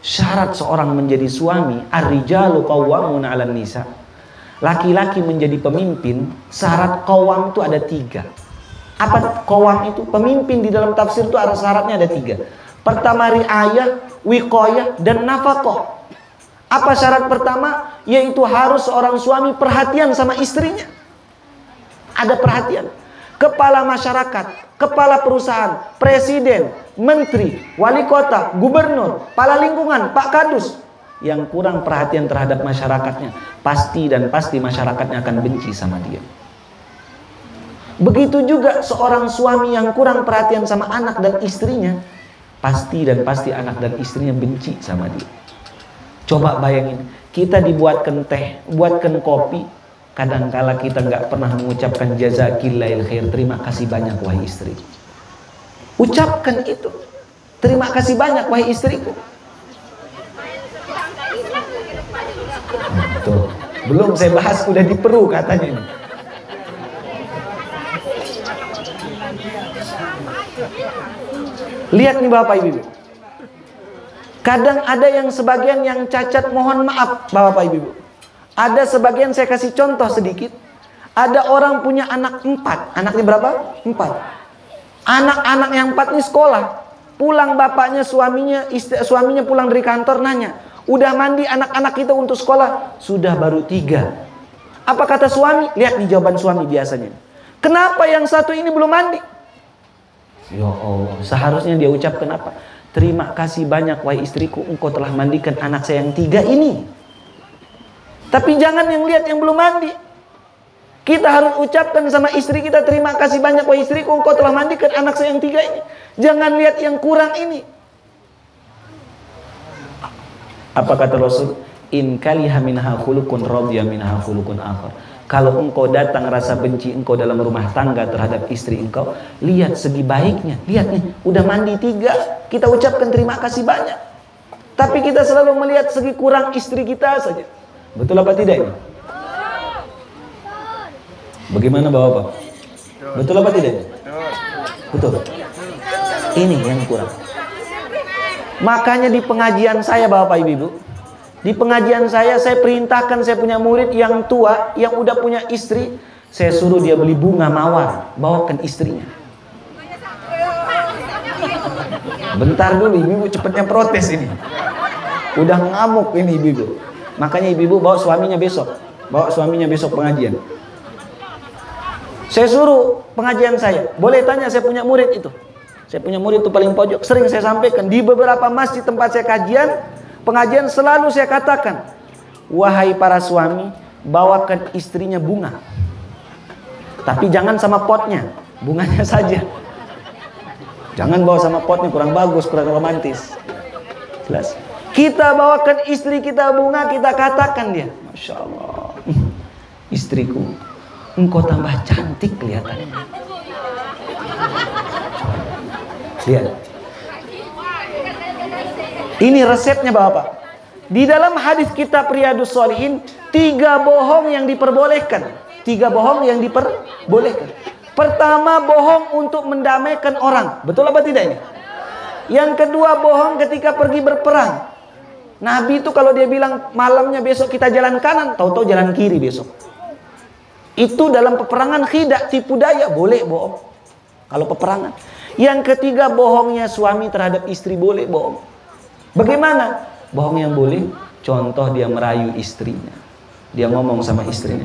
syarat seorang menjadi suami, ar-rijalu qawwamuna 'alan nisa. Laki-laki menjadi pemimpin, syarat qawwam itu ada 3. Apa qawwam itu? Pemimpin di dalam tafsir itu ada syaratnya ada 3. Pertama riayah, wiqayah, dan nafaqah. Apa syarat pertama? Yaitu harus seorang suami perhatian sama istrinya. Ada perhatian. Kepala masyarakat, kepala perusahaan, presiden, menteri, wali kota, gubernur, kepala lingkungan, Pak Kadus, yang kurang perhatian terhadap masyarakatnya, pasti masyarakatnya akan benci sama dia. Begitu juga seorang suami yang kurang perhatian sama anak dan istrinya, pasti anak dan istrinya benci sama dia. Coba bayangin, kita dibuatkan teh, buatkan kopi, kadangkala kita nggak pernah mengucapkan jazakillahil khair, terima kasih banyak wahai istri. Ucapkan itu, terima kasih banyak wahai istriku. Tuh, belum saya bahas udah diperu katanya ini. Lihat nih Bapak Ibu. Kadang ada yang sebagian yang cacat, mohon maaf Bapak Ibu. Ada sebagian, saya kasih contoh sedikit. Ada orang punya anak 4. Anaknya berapa? 4. Anak-anak yang 4 ini sekolah. Pulang bapaknya, suaminya pulang dari kantor nanya, udah mandi anak-anak kita untuk sekolah? Sudah, baru 3. Apa kata suami? Lihat nih jawaban suami biasanya. Kenapa yang satu ini belum mandi? Ya Allah, seharusnya dia ucapkan apa? Terima kasih banyak wahai istriku, engkau telah mandikan anak saya yang 3 ini. Tapi jangan yang lihat yang belum mandi. Kita harus ucapkan sama istri kita, terima kasih banyak wahai istriku, engkau telah mandikan anak saya yang 3 ini. Jangan lihat yang kurang ini. Apa kata Rasul? In kaliha minha khuluqun radiya minha khuluqun akhar. Kalau engkau datang rasa benci engkau dalam rumah tangga terhadap istri engkau, lihat segi baiknya. Lihat nih, udah mandi 3, kita ucapkan terima kasih banyak. Tapi kita selalu melihat segi kurang istri kita saja. Betul apa tidak ini? Bagaimana Bapak? Betul apa tidak? Betul. Ini yang kurang. Makanya di pengajian saya Bapak Ibu, di pengajian saya perintahkan saya punya murid yang tua, yang udah punya istri, saya suruh dia beli bunga mawar, bawakan istrinya. Bentar dulu, ibu cepetnya protes ini. Udah ngamuk ini ibu. Makanya ibu bawa suaminya besok. Bawa suaminya besok pengajian. Saya suruh pengajian saya. Boleh tanya, saya punya murid itu. Saya punya murid itu paling pojok. Sering saya sampaikan di beberapa masjid tempat saya pengajian selalu saya katakan, wahai para suami, bawakan istrinya bunga. Tapi jangan sama potnya, bunganya saja. Jangan bawa sama potnya, kurang bagus, kurang romantis. Jelas. Kita bawakan istri kita bunga, kita katakan dia, Masya Allah, istriku, engkau tambah cantik kelihatannya. Lihat. Ini resepnya Bapak. Di dalam hadis kitab Riyadhus Shalihin, 3 bohong yang diperbolehkan. 3 bohong yang diperbolehkan. Pertama, bohong untuk mendamaikan orang. Betul apa tidak ini? Yang kedua, bohong ketika pergi berperang. Nabi itu kalau dia bilang malamnya besok kita jalan kanan, tahu-tahu jalan kiri besok. Itu dalam peperangan khidah, tipu daya, boleh bohong. Kalau peperangan. Yang ketiga, bohongnya suami terhadap istri, boleh bohong. Bagaimana? Bohong yang boleh, contoh dia merayu istrinya. Dia ngomong sama istrinya,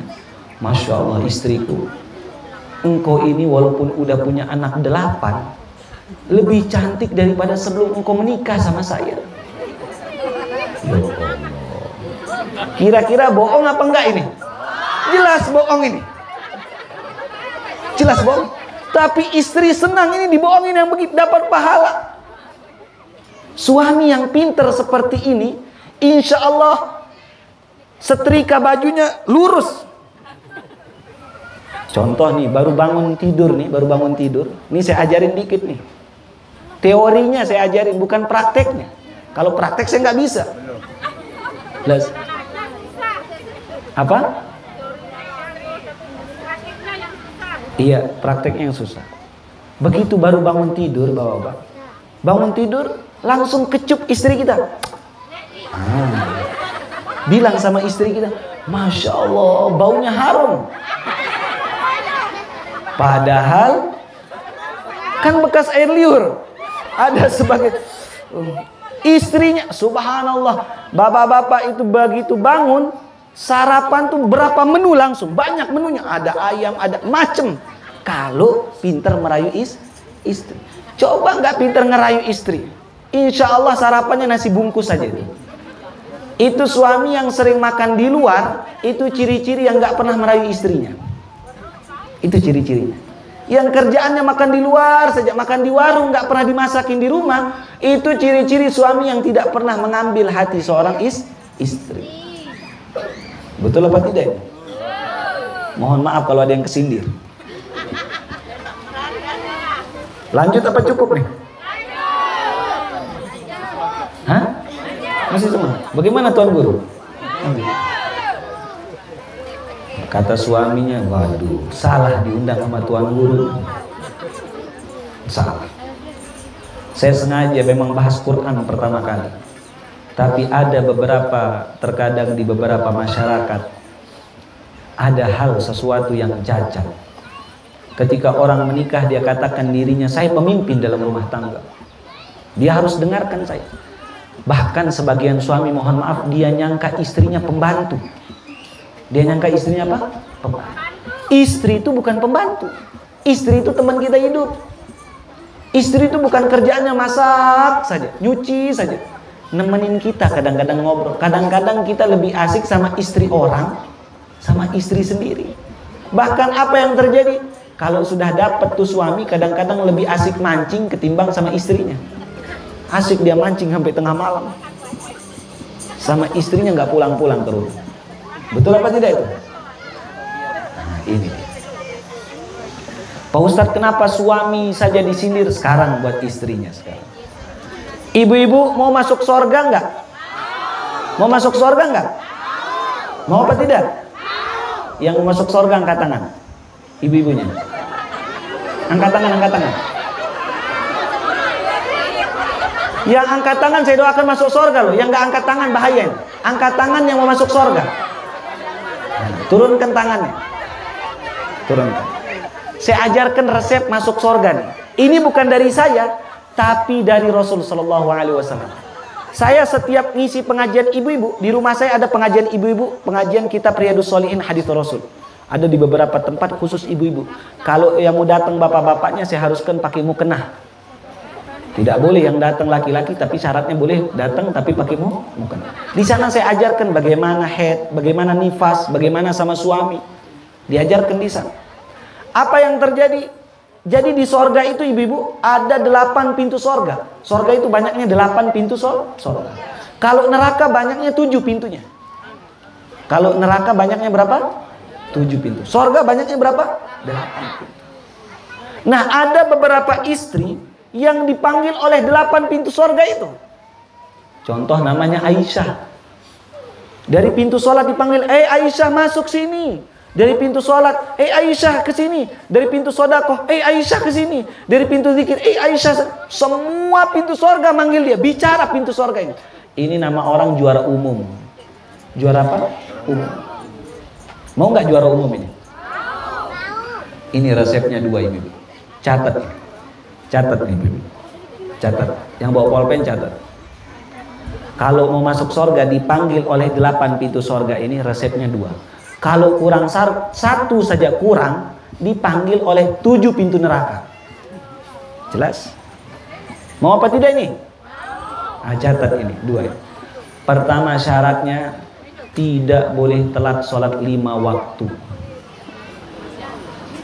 Masya Allah istriku, engkau ini walaupun udah punya anak 8, lebih cantik daripada sebelum engkau menikah sama saya. Ya Allah. Kira-kira bohong apa enggak ini? Jelas bohong ini. Jelas bohong. Tapi istri senang ini dibohongin yang begitu, dapat pahala. Suami yang pintar seperti ini, insya Allah setrika bajunya lurus. Contoh nih, baru bangun tidur. Ini saya ajarin dikit nih. Teorinya saya ajarin, bukan prakteknya. Kalau praktek saya nggak bisa. Jelas. Apa? Iya, prakteknya yang susah. Begitu baru bangun tidur, Bapak-bapak. Bangun tidur, langsung kecup istri kita. Bilang sama istri kita, Masya Allah, baunya harum. Padahal kan bekas air liur. Ada sebagai istrinya, subhanallah. Bapak-bapak itu begitu bangun, sarapan tuh berapa menu langsung, banyak menunya, ada ayam, ada macem. Kalau pintar merayu istri, coba nggak pintar ngerayu istri, insya Allah sarapannya nasi bungkus saja. Itu suami yang sering makan di luar, itu ciri-ciri yang nggak pernah merayu istrinya. Itu ciri-cirinya. yang kerjaannya makan di luar saja, makan di warung, nggak pernah dimasakin di rumah, itu ciri-ciri suami yang tidak pernah mengambil hati seorang istri. Betul apa tidak? Mohon maaf kalau ada yang kesindir. Lanjut apa cukup nih? Hah? Masih semua? Bagaimana Tuan Guru? Kata suaminya, waduh, salah diundang sama Tuan Guru. Salah. Saya sengaja memang bahas Quran pertama kali. Tapi ada beberapa, terkadang di beberapa masyarakat, ada hal sesuatu yang cacat. Ketika orang menikah, dia katakan dirinya, saya pemimpin dalam rumah tangga. Dia harus dengarkan saya. Bahkan sebagian suami, mohon maaf, dia nyangka istrinya pembantu. Dia nyangka istrinya apa? Pembantu. Istri itu bukan pembantu. Istri itu teman kita hidup. Istri itu bukan kerjaannya masak saja, nyuci saja. Nemenin kita kadang-kadang ngobrol. Kadang-kadang kita lebih asik sama istri orang, sama istri sendiri. Bahkan apa yang terjadi? Kalau sudah dapat tuh suami, kadang-kadang lebih asik mancing ketimbang sama istrinya. Asik dia mancing sampai tengah malam. Sama istrinya nggak pulang-pulang terus. Betul apa tidak itu? Nah, ini. Pak Ustadz, kenapa suami saja disindir sekarang buat istrinya sekarang? Ibu-ibu mau masuk surga enggak? Mau masuk surga enggak? Mau apa tidak? Yang mau masuk surga angkat tangan. Ibu-ibunya. Angkat tangan, angkat tangan. Yang angkat tangan saya doakan masuk surga loh. Yang enggak angkat tangan bahaya. Angkat tangan yang mau masuk surga. Turunkan tangannya. Turunkan. Saya ajarkan resep masuk surga nih. Ini bukan dari saya, tapi dari Rasul Sallallahu Alaihi Wasallam. Saya setiap ngisi pengajian ibu-ibu, di rumah saya ada pengajian ibu-ibu, pengajian kitab Riyadhus Shalihin hadits Rasul. Ada di beberapa tempat khusus ibu-ibu. Kalau yang mau datang bapak-bapaknya, saya haruskan pakai mukena. Tidak boleh yang datang laki-laki, tapi syaratnya boleh datang tapi pakai mukena. Di sana saya ajarkan bagaimana haid, bagaimana nifas, bagaimana sama suami. Diajarkan di sana. Apa yang terjadi? Jadi di sorga itu ibu-ibu ada 8 pintu sorga. Sorga itu banyaknya 8 pintu sorga. Kalau neraka banyaknya 7 pintunya. Kalau neraka banyaknya berapa? 7 pintu. Sorga banyaknya berapa? 8 pintu. Nah, ada beberapa istri yang dipanggil oleh 8 pintu sorga itu. Contoh namanya Aisyah. Dari pintu sholat dipanggil, Aisyah masuk sini. Dari pintu sholat, Aisyah ke sini. Dari pintu sodakoh, Aisyah ke sini. Dari pintu zikir, Aisyah. Semua pintu sorga manggil dia. Bicara pintu sorga ini. Ini nama orang juara umum. Juara apa? Umum. Mau nggak juara umum ini? Ini resepnya 2 ibu. Catat. Catat nih ibu. Catat. Yang bawa pulpen catat. Kalau mau masuk sorga dipanggil oleh 8 pintu sorga ini, resepnya 2. Kalau kurang 1 saja kurang, dipanggil oleh 7 pintu neraka. Jelas? Mau apa tidak ini? Nah, catat ini 2. Pertama syaratnya tidak boleh telat sholat 5 waktu.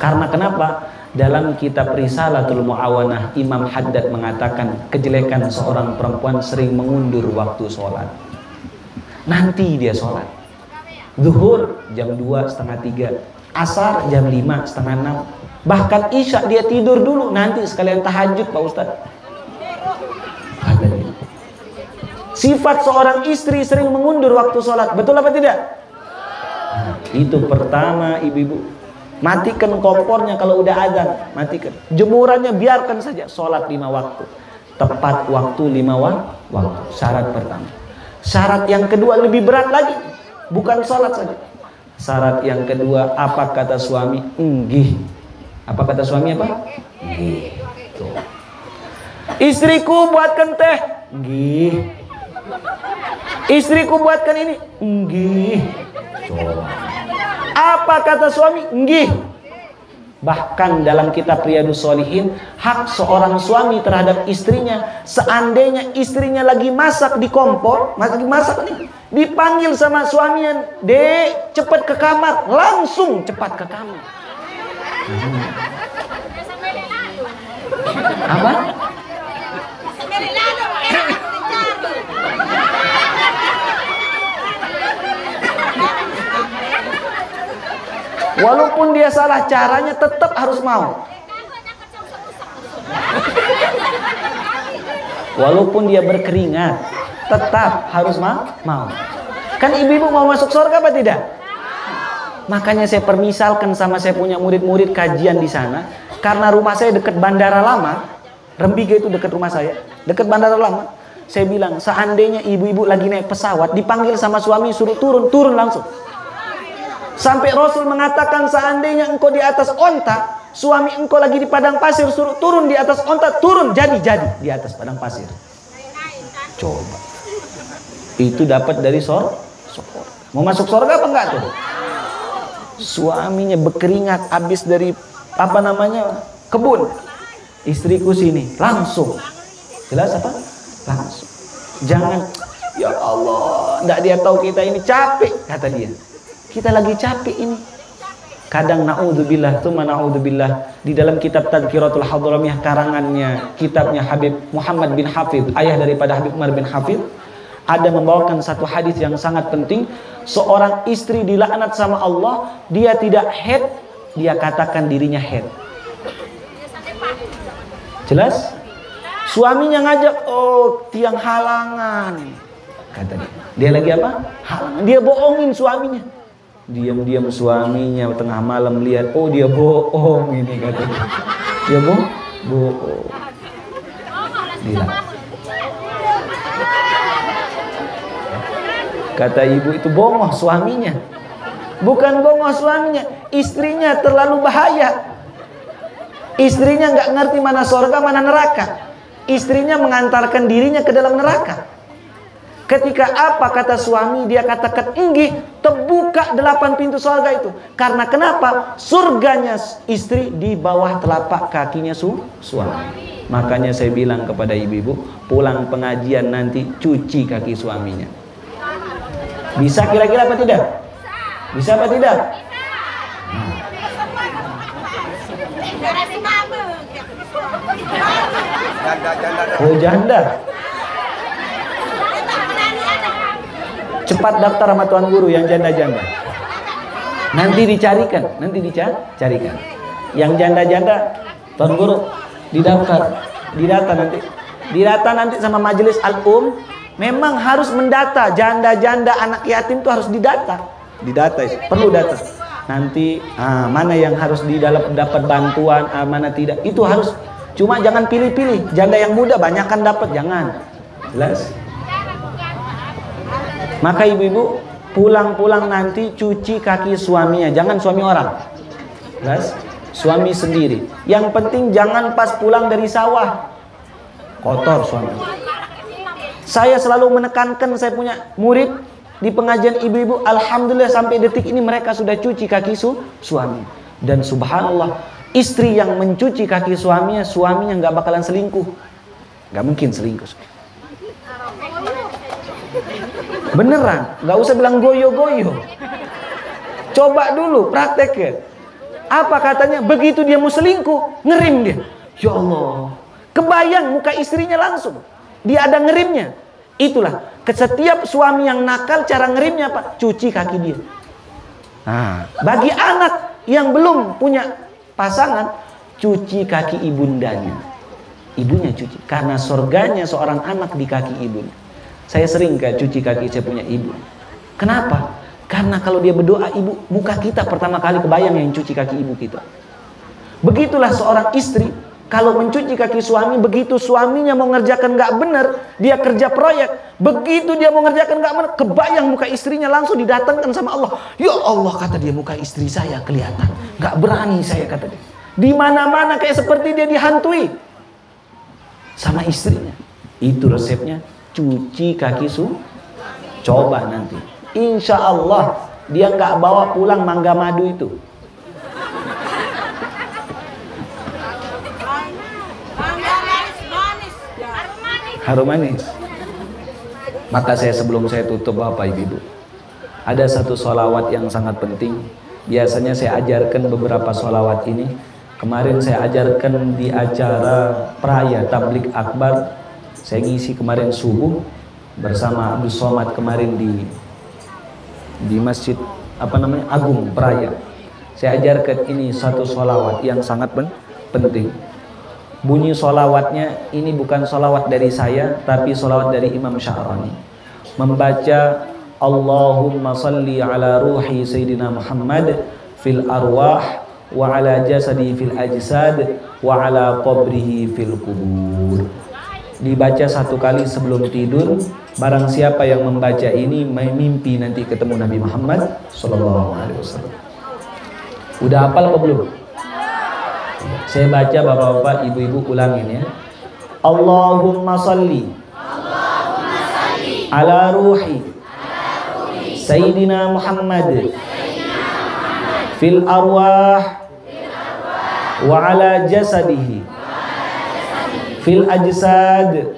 Karena kenapa? Dalam kitab Risalatul Mu'awanah, Imam Haddad mengatakan kejelekan seorang perempuan sering mengundur waktu sholat. Nanti dia sholat. Zuhur jam 2, setengah 3. Asar jam 5, setengah 6. Bahkan Isya dia tidur dulu. Nanti sekalian tahajud Pak Ustadz. Sifat seorang istri sering mengundur waktu sholat. Betul apa tidak? Nah, itu pertama ibu-ibu. Matikan kompornya kalau udah azan. Matikan. Jemurannya biarkan saja. Sholat 5 waktu. Tepat waktu 5 waktu. Syarat pertama. Syarat yang kedua lebih berat lagi. Bukan sholat saja. Syarat yang kedua, apa kata suami? Nggih. Apa kata suami apa? Nggih. Tuh. Istriku buatkan teh. Nggih. Istriku buatkan ini. Nggih. Coba. Apa kata suami? Nggih. Bahkan dalam kitab Riyadhus Shalihin, hak seorang suami terhadap istrinya, seandainya istrinya lagi masak di kompor, lagi masak nih, dipanggil sama suaminya, "Dek, cepat ke kamar." Langsung cepat ke kamar. Apa? Walaupun dia salah caranya tetap harus mau. Walaupun dia berkeringat tetap harus mau. Kan ibu-ibu mau masuk surga apa tidak? Makanya saya permisalkan sama saya punya murid-murid kajian di sana. Karena rumah saya dekat Bandara Lama, Rembiga itu dekat rumah saya, dekat Bandara Lama. Saya bilang seandainya ibu-ibu lagi naik pesawat dipanggil sama suami suruh turun langsung. Sampai Rasul mengatakan seandainya engkau di atas onta, suami engkau lagi di padang pasir, suruh turun di atas onta, turun jadi di atas padang pasir. Coba. Itu dapat dari surga. Mau masuk surga apa enggak tuh? Suaminya berkeringat habis dari kebun. Istriku sini, langsung. Jelas apa? Langsung. Jangan, ya Allah, enggak dia tahu kita ini capek, kata dia. Kita lagi capek ini. Kadang na'udzubillah, tsumma na'udzubillah, di dalam kitab Tadhkiratul Hadramiyah karangannya, kitabnya Habib Muhammad bin Hafidh, ayah daripada Habib Umar bin Hafidh, ada membawakan satu hadis yang sangat penting. Seorang istri dilaknat sama Allah, dia tidak head, dia katakan dirinya head. Jelas? Suaminya ngajak, oh tiang halangan, kata dia. Dia lagi apa? Halangan. Dia bohongin suaminya. Diam-diam suaminya tengah malam lihat, oh dia bohong ini, katanya. Dia bohong. Dia. Kata ibu itu bongoh suaminya. Bukan bongoh suaminya, istrinya terlalu bahaya. Istrinya nggak ngerti mana surga mana neraka. Istrinya mengantarkan dirinya ke dalam neraka. Ketika apa kata suami, dia katakan enggih, terbuka 8 pintu surga itu. Karena kenapa? Surganya istri di bawah telapak kakinya suami. Makanya saya bilang kepada ibu-ibu, pulang pengajian nanti cuci kaki suaminya. Bisa kira-kira apa tidak? Bisa apa tidak? Oh janda. Cepat daftar sama tuan guru yang janda-janda. Nanti dicarikan. Yang janda-janda, tuan guru didaftar, didata nanti sama majelis al-um. Memang harus mendata janda-janda anak yatim itu harus didata itu perlu data. Nanti mana yang harus dapat bantuan, mana tidak, itu harus. Cuma jangan pilih-pilih. Janda yang muda banyakkan dapat, jangan. Jelas? Maka ibu-ibu pulang-pulang nanti cuci kaki suaminya, jangan suami orang. Jelas? Suami sendiri. Yang penting jangan pas pulang dari sawah kotor suami. Saya selalu menekankan, saya punya murid di pengajian ibu-ibu, alhamdulillah sampai detik ini mereka sudah cuci kaki suami. Dan subhanallah, istri yang mencuci kaki suaminya nggak bakalan selingkuh. Nggak mungkin selingkuh. Beneran, nggak usah bilang goyo-goyo. Coba dulu prakteknya. Apa katanya? Begitu dia mau selingkuh, ngerim dia. Ya Allah, kebayang muka istrinya langsung. Dia ada ngerimnya. Itulah setiap suami yang nakal, cara ngerimnya apa? Cuci kaki dia. Nah, bagi anak yang belum punya pasangan, cuci kaki ibundanya. Ibunya cuci, karena surganya seorang anak di kaki ibunya. Saya sering cuci kaki saya punya ibu. Kenapa? Karena kalau dia berdoa, ibu, muka kita pertama kali kebayang yang cuci kaki ibu kita. Begitulah seorang istri, kalau mencuci kaki suami, begitu suaminya mau ngerjakan nggak benar, dia kerja proyek, begitu dia mau ngerjakan nggak benar, kebayang muka istrinya langsung didatangkan sama Allah. Ya Allah, kata dia, muka istri saya kelihatan, nggak berani saya, kata dia. Di mana-mana kayak seperti dia dihantui sama istrinya. Itu resepnya. Cuci kaki coba nanti, insya Allah dia nggak bawa pulang mangga madu itu. Harum manis. Maka sebelum saya tutup Bapak Ibu, ada satu sholawat yang sangat penting. Biasanya saya ajarkan beberapa sholawat ini. Kemarin saya ajarkan di acara Praya Tablik Akbar. Saya ngisi kemarin subuh bersama Abdul Somad kemarin di Masjid Agung Praya. Saya ajarkan ini satu sholawat yang sangat penting. Bunyi sholawatnya ini bukan sholawat dari saya, tapi sholawat dari Imam Sya'rani. Membaca Allahumma salli ala ruhi Sayyidina Muhammad fil arwah wa ala jasadi fil ajsad wa ala qabrihi fil kubur. Dibaca satu kali sebelum tidur. Barang siapa yang membaca ini mimpi nanti ketemu Nabi Muhammad sallallahu alaihi wasallam. Udah hafal apa belum? Saya baca, bapak-bapak, ibu-ibu ulangin ya. Allahumma salli ala ruhi Sayyidina Muhammad fil arwah wa ala jasadihi fil ajsad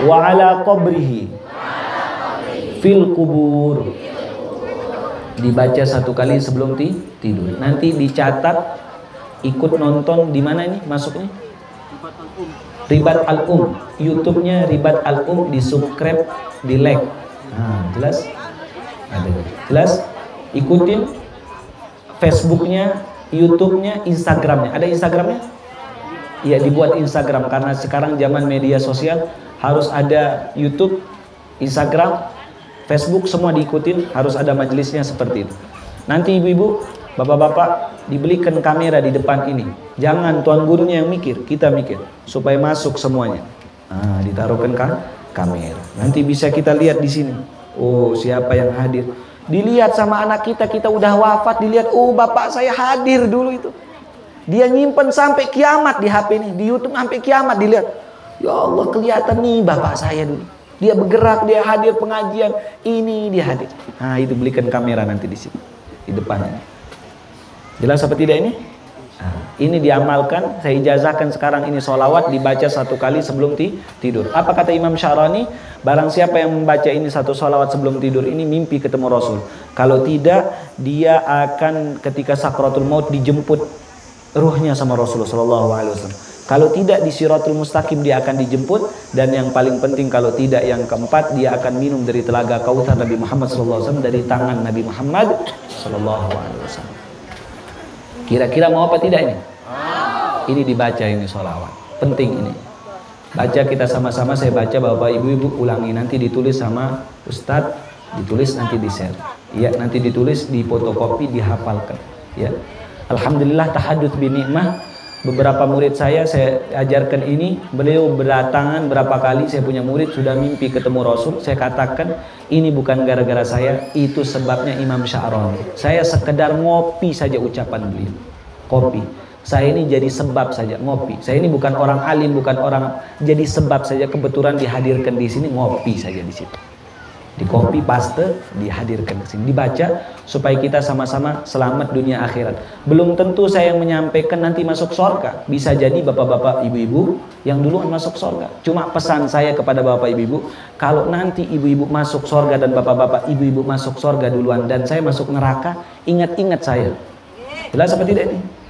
wa ala qabrihi fil kubur. Dibaca satu kali sebelum tidur. Nanti dicatat, ikut nonton di mana ini masuknya? Ribat Al-Um. YouTube-nya Ribat Al-Um, di subscribe, di like. Nah, jelas? Ada. Jelas? Ikutin Facebook-nya, YouTube-nya, Instagram-nya. Ada Instagram-nya? Ya, dibuat Instagram karena sekarang zaman media sosial harus ada YouTube, Instagram, Facebook, semua diikutin, harus ada majelisnya seperti itu. Nanti ibu-ibu, bapak-bapak, dibelikan kamera di depan ini. Jangan tuan gurunya yang mikir, kita mikir supaya masuk semuanya. Nah, ditaruhkan kamera. Nanti bisa kita lihat di sini. Oh, siapa yang hadir? Dilihat sama anak kita, kita udah wafat, dilihat, oh bapak saya hadir dulu itu. Dia nyimpen sampai kiamat di HP ini, di YouTube sampai kiamat dilihat. Ya Allah, kelihatan nih bapak saya dulu. Dia bergerak, dia hadir pengajian, ini dia hadir. Nah, itu belikan kamera nanti di sini, di depannya. Jelas apa tidak ini? Nah, ini diamalkan, saya ijazahkan sekarang ini sholawat dibaca satu kali sebelum tidur. Apa kata Imam Sya'rani? Barang siapa yang membaca ini satu sholawat sebelum tidur ini mimpi ketemu Rasul. Kalau tidak, dia akan ketika sakratul maut dijemput ruhnya sama Rasulullah SAW. Kalau tidak di Siratul Mustaqim dia akan dijemput, dan yang paling penting kalau tidak yang keempat dia akan minum dari telaga Kautsar Nabi Muhammad SAW, dari tangan Nabi Muhammad SAW. Kira-kira mau apa tidak ini? Ini dibaca ini sholawat, penting ini. Baca kita sama-sama, saya baca, bapak ibu-ibu ulangi, nanti ditulis sama Ustadz, ditulis nanti di share. Ya, nanti ditulis, di fotokopi, dihafalkan. Ya. Alhamdulillah tahadduts bi nikmah. Beberapa murid saya ajarkan ini, beliau berdatangan berapa kali, saya punya murid sudah mimpi ketemu Rasul. Saya katakan ini bukan gara-gara saya, itu sebabnya Imam Sya'rani. Saya sekedar ngopi saja ucapan beliau, kopi. Saya ini jadi sebab saja ngopi. Saya ini bukan orang alim, bukan orang, jadi sebab saja kebetulan dihadirkan di sini, ngopi saja di situ. Di copy paste, dihadirkan di sini, dibaca supaya kita sama-sama selamat dunia akhirat. Belum tentu saya yang menyampaikan nanti masuk surga. Bisa jadi bapak-bapak ibu-ibu yang duluan masuk surga. Cuma pesan saya kepada bapak ibu-ibu, kalau nanti ibu-ibu masuk surga dan bapak-bapak ibu-ibu masuk surga duluan dan saya masuk neraka, ingat-ingat saya. Jelas apa tidak ini?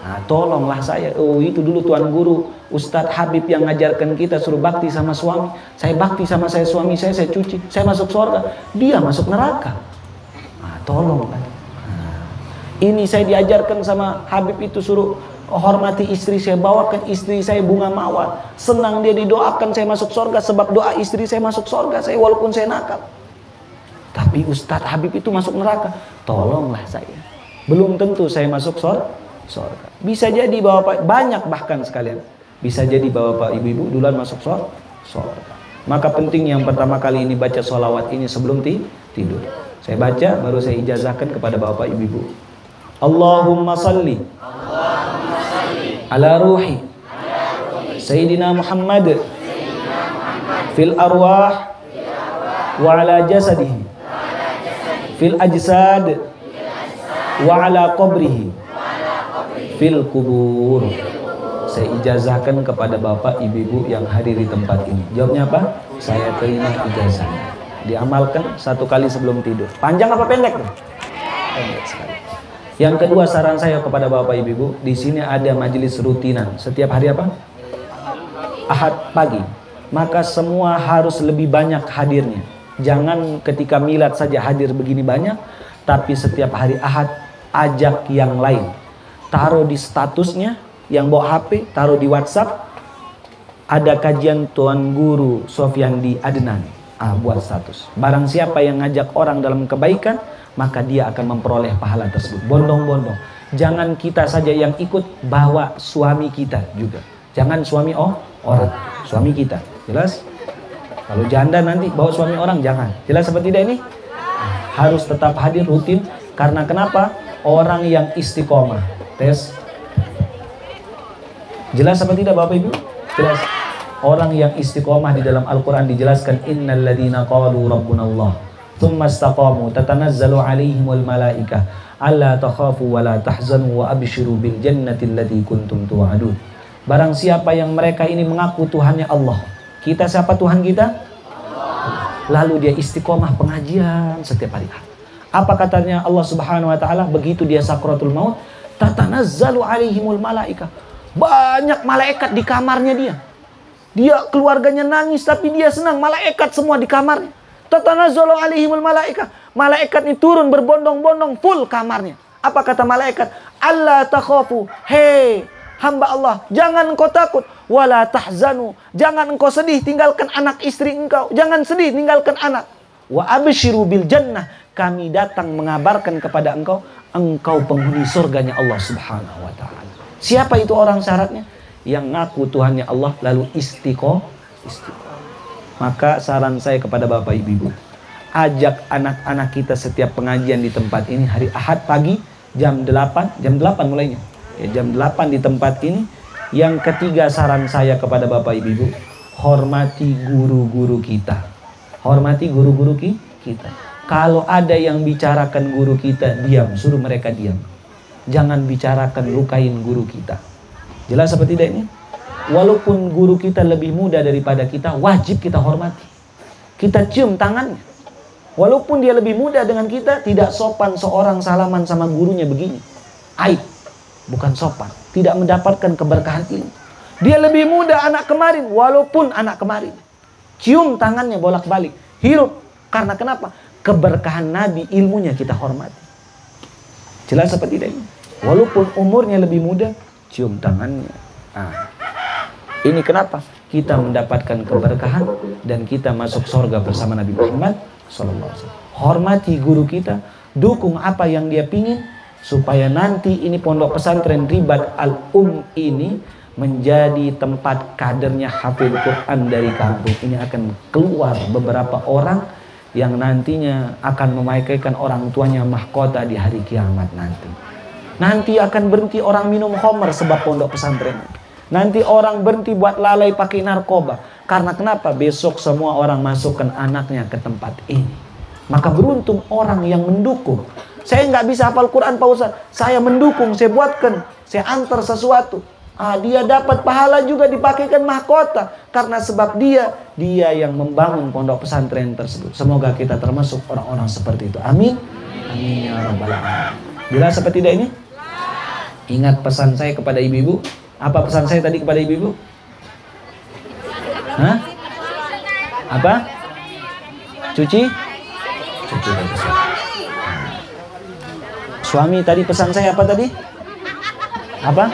Nah, tolonglah saya. Oh, itu dulu tuan guru Ustadz Habib yang ngajarkan kita suruh bakti sama suami. Saya bakti sama suami saya cuci, saya masuk surga, dia masuk neraka. Nah, tolonglah. Nah, ini saya diajarkan sama Habib itu suruh hormati istri saya, bawakan istri saya bunga mawar. Senang dia didoakan saya masuk surga sebab doa istri saya masuk surga, saya walaupun saya nakal. Tapi Ustadz Habib itu masuk neraka. Tolonglah saya. Belum tentu saya masuk surga. Bisa jadi bapak, banyak bahkan sekalian, bisa jadi bapak ibu-ibu duluan masuk surga. Maka penting yang pertama kali ini baca sholawat ini sebelum tidur. Saya baca baru saya ijazahkan kepada bapak ibu-ibu. Allahumma salli ala ruhi Sayyidina Muhammad fil arwah wa ala jasadihi fil ajsad wa ala qabrihi fil kubur. Saya ijazahkan kepada bapak ibu-ibu yang hadir di tempat ini. Jawabnya apa? Saya terima ijazahnya. Diamalkan satu kali sebelum tidur. Panjang apa pendek tuh? Pendek sekali. Yang kedua, saran saya kepada Bapak Ibu, di sini ada majelis rutinan setiap hari apa? Ahad pagi. Maka semua harus lebih banyak hadirnya. Jangan ketika milad saja hadir begini banyak, tapi setiap hari Ahad ajak yang lain. Taruh di statusnya, yang bawa HP, taruh di WhatsApp. Ada kajian Tuan Guru Sofyandi Adnan. Buat status. Barang siapa yang ngajak orang dalam kebaikan, maka dia akan memperoleh pahala tersebut. Bondong-bondong. Jangan kita saja yang ikut, bawa suami kita juga. Jangan suami orang, suami kita. Jelas? Kalau janda nanti bawa suami orang, jangan. Jelas seperti ini? Harus tetap hadir rutin. Karena kenapa? Orang yang istiqomah. Tes. Jelas seperti tidak Bapak Ibu? Jelas. Orang yang istiqomah di dalam Al-Quran dijelaskan, innal ladzina qalu rabbunallah tsumma istaqamu tatanazzalu alaihimul malaikah alla takhafu wa la tahzanu wa abshiru bil jannati allati kuntum tu'adun. Barang siapa yang mereka ini mengaku Tuhannya Allah. Kita siapa Tuhan kita? Lalu dia istiqomah pengajian setiap hari. Apa katanya Allah Subhanahu wa taala begitu dia sakratul maut? Tatanazzalu alaihimul malaikah. Banyak malaikat di kamarnya dia. Dia keluarganya nangis tapi dia senang, malaikat semua di kamarnya. Tatanazzalu alaihimul malaikah. Malaikat ini turun berbondong-bondong full kamarnya. Apa kata malaikat? Alla takhafu. Hei hamba Allah, jangan engkau takut. Wala tahzanu. Jangan engkau sedih tinggalkan anak istri engkau. Jangan sedih tinggalkan anak. Wa abshiru bil jannah. Kami datang mengabarkan kepada engkau, engkau penghuni surganya Allah Subhanahu wa taala. Siapa itu orang syaratnya? Yang ngaku Tuhannya Allah lalu istiqomah. Maka saran saya kepada Bapak Ibu, ajak anak-anak kita setiap pengajian di tempat ini hari Ahad pagi jam 8 mulainya. Ya, jam 8 di tempat ini. Yang ketiga saran saya kepada Bapak Ibu, hormati guru-guru kita. Hormati guru-guru kita. Kalau ada yang bicarakan guru kita, diam, suruh mereka diam. Jangan bicarakan, lukain guru kita. Jelas seperti ini? Walaupun guru kita lebih muda daripada kita, wajib kita hormati. Kita cium tangannya. Walaupun dia lebih muda dengan kita, tidak sopan seorang salaman sama gurunya begini. Aib. Bukan sopan. Tidak mendapatkan keberkahan ilmu. Dia lebih muda anak kemarin, walaupun anak kemarin. Cium tangannya bolak-balik. Hirup. Karena kenapa? Keberkahan Nabi, ilmunya kita hormati. Jelas seperti ini? Walaupun umurnya lebih muda, cium tangannya. Ini kenapa? Kita mendapatkan keberkahan dan kita masuk surga bersama Nabi Muhammad SAW. Hormati guru kita, dukung apa yang dia pingin, supaya nanti ini pondok pesantren Ribat ini menjadi tempat kadernya hafil Quran dari kampung. Ini akan keluar beberapa orang yang nantinya akan memakaikan orang tuanya mahkota di hari kiamat nanti. Nanti akan berhenti orang minum khamr sebab pondok pesantren. Nanti orang berhenti buat lalai pakai narkoba. Karena kenapa? Besok semua orang masukkan anaknya ke tempat ini. Maka beruntung orang yang mendukung. Saya nggak bisa hafal Quran Pak Ustaz. Saya mendukung, saya buatkan, saya antar sesuatu. Dia dapat pahala juga dipakaikan mahkota. Karena sebab dia yang membangun pondok pesantren tersebut. Semoga kita termasuk orang-orang seperti itu. Amin. Amin ya rabbal alamin. Jelas seperti ini? Ingat pesan saya kepada ibu-ibu. Apa pesan saya tadi kepada ibu-ibu? Hah? Apa? Cuci? Cuci bagus. Suami tadi pesan saya apa tadi? Apa?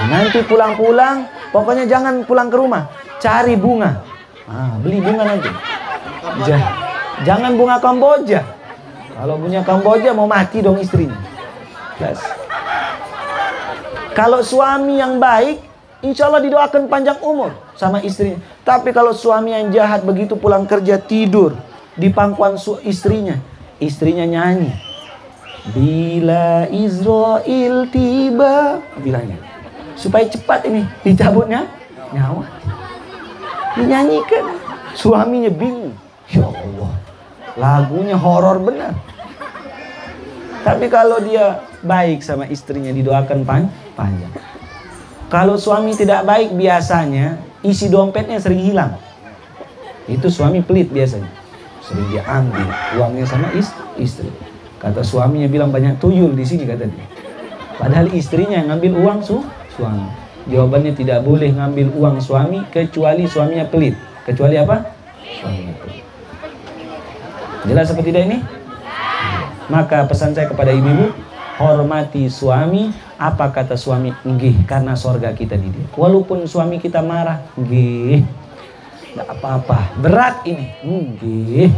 Nanti pulang-pulang, pokoknya jangan pulang ke rumah. Cari bunga. Beli bunga aja. Jangan bunga Kamboja. Kalau bunga Kamboja mau mati dong istrinya. Jelas. Kalau suami yang baik, insya Allah didoakan panjang umur sama istrinya. Tapi kalau suami yang jahat begitu pulang kerja tidur di pangkuan istrinya, istrinya nyanyi. Bila Israel tiba, bilangnya supaya cepat ini dicabutnya nyawa. Dinyanyikan, suaminya bingung. Ya Allah, lagunya horor benar. Tapi kalau dia baik sama istrinya, didoakan panjang. Kalau suami tidak baik, biasanya isi dompetnya sering hilang. Itu suami pelit biasanya. Sering dia ambil uangnya sama istri. Kata suaminya bilang banyak tuyul di sini kata dia. Padahal istrinya yang ngambil uang suami. Jawabannya tidak boleh ngambil uang suami kecuali suaminya pelit. Kecuali apa? Suaminya pelit. Jelas seperti ini? Maka pesan saya kepada ibu-ibu, hormati suami. Apa kata suami? Nggih, karena sorga kita di dia. Walaupun suami kita marah, nggih, nggak apa-apa. Berat ini, nggih.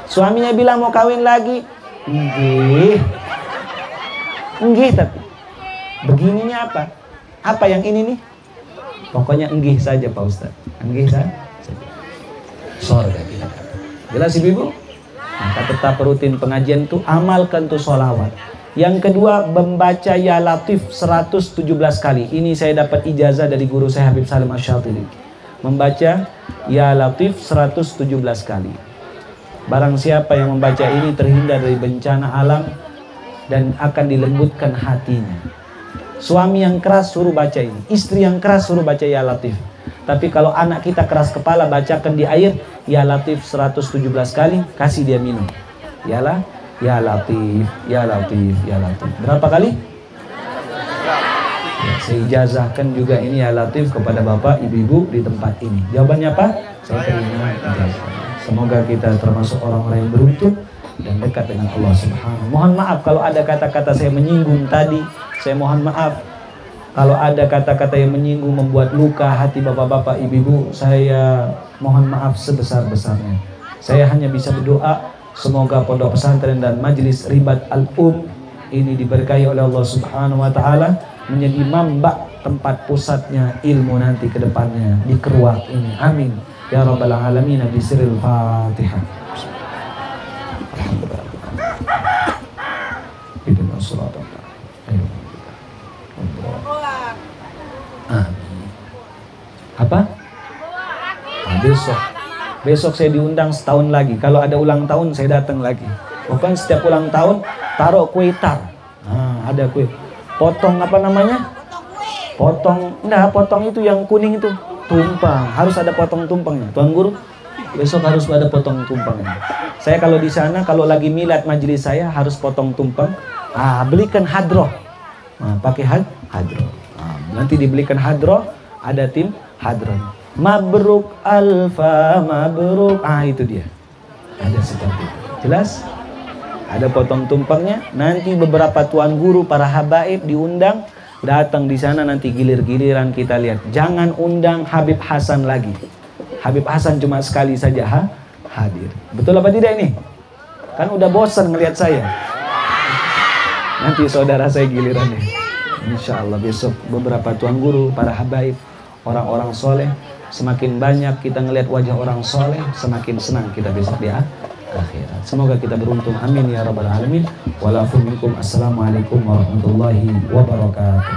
Suaminya bilang mau kawin lagi, nggih, nggih. Tapi begininya apa? Apa yang ini nih? Pokoknya nggih saja Pak Ustadz. Nggih saja. Sorga kita. Jelas ibu-ibu? Maka tetap rutin pengajian itu, amalkan tuh sholawat. Yang kedua, membaca Ya Latif 117 kali. Ini saya dapat ijazah dari guru saya Habib Salim Asy-Syatili. Membaca Ya Latif 117 kali. Barang siapa yang membaca ini terhindar dari bencana alam dan akan dilembutkan hatinya. Suami yang keras suruh baca ini, istri yang keras suruh baca Ya Latif. Tapi kalau anak kita keras kepala, bacakan di air Ya Latif 117 kali, kasih dia minum. Yalah, Ya Latif, Ya Latif, Ya Latif. Berapa kali? Ya, saya ijazahkan juga ini Ya Latif kepada bapak, ibu-ibu di tempat ini. Jawabannya apa? Saya terima ijazah. Semoga kita termasuk orang-orang yang beruntung dan dekat dengan Allah Subhanahu. Mohon maaf kalau ada kata-kata saya menyinggung tadi. Saya mohon maaf kalau ada kata-kata yang menyinggung, membuat luka hati bapak-bapak, ibu-ibu. Saya mohon maaf sebesar-besarnya. Saya hanya bisa berdoa semoga pondok pesantren dan majelis Ribat Al-Um ini diberkahi oleh Allah Subhanahu wa taala, menjadi mambak tempat pusatnya ilmu nanti ke depannya di Keruak ini. Amin ya rabbal alamin. Bisiril Fatihah. Amin. Apa? Besok saya diundang setahun lagi. Kalau ada ulang tahun saya datang lagi. Pokoknya setiap ulang tahun taruh kue tar. Nah, ada kue. Potong apa namanya? Potong itu yang kuning itu. Tumpang. Harus ada potong tumpangnya. Tuan Guru, besok harus ada potong tumpangnya. Saya kalau di sana, kalau lagi milad majelis saya harus potong tumpang. Belikan hadroh. Nah, pakai hadroh. Nanti dibelikan hadroh, ada tim hadroh. Mabruk alfa mabruk. Itu dia. Ada seperti itu. Jelas? Ada potong tumpangnya. Nanti beberapa tuan guru, para habaib diundang datang di sana, nanti gilir-giliran kita lihat. Jangan undang Habib Hasan lagi. Habib Hasan cuma sekali saja hadir. Betul apa tidak ini? Kan udah bosan ngelihat saya. Nanti saudara saya gilirannya. Insya Allah besok beberapa tuan guru, para habaib, orang-orang soleh. Semakin banyak kita ngelihat wajah orang soleh, semakin senang kita besok di akhirat. Semoga kita beruntung. Amin ya rabbal alamin. Assalamualaikum warahmatullahi wabarakatuh.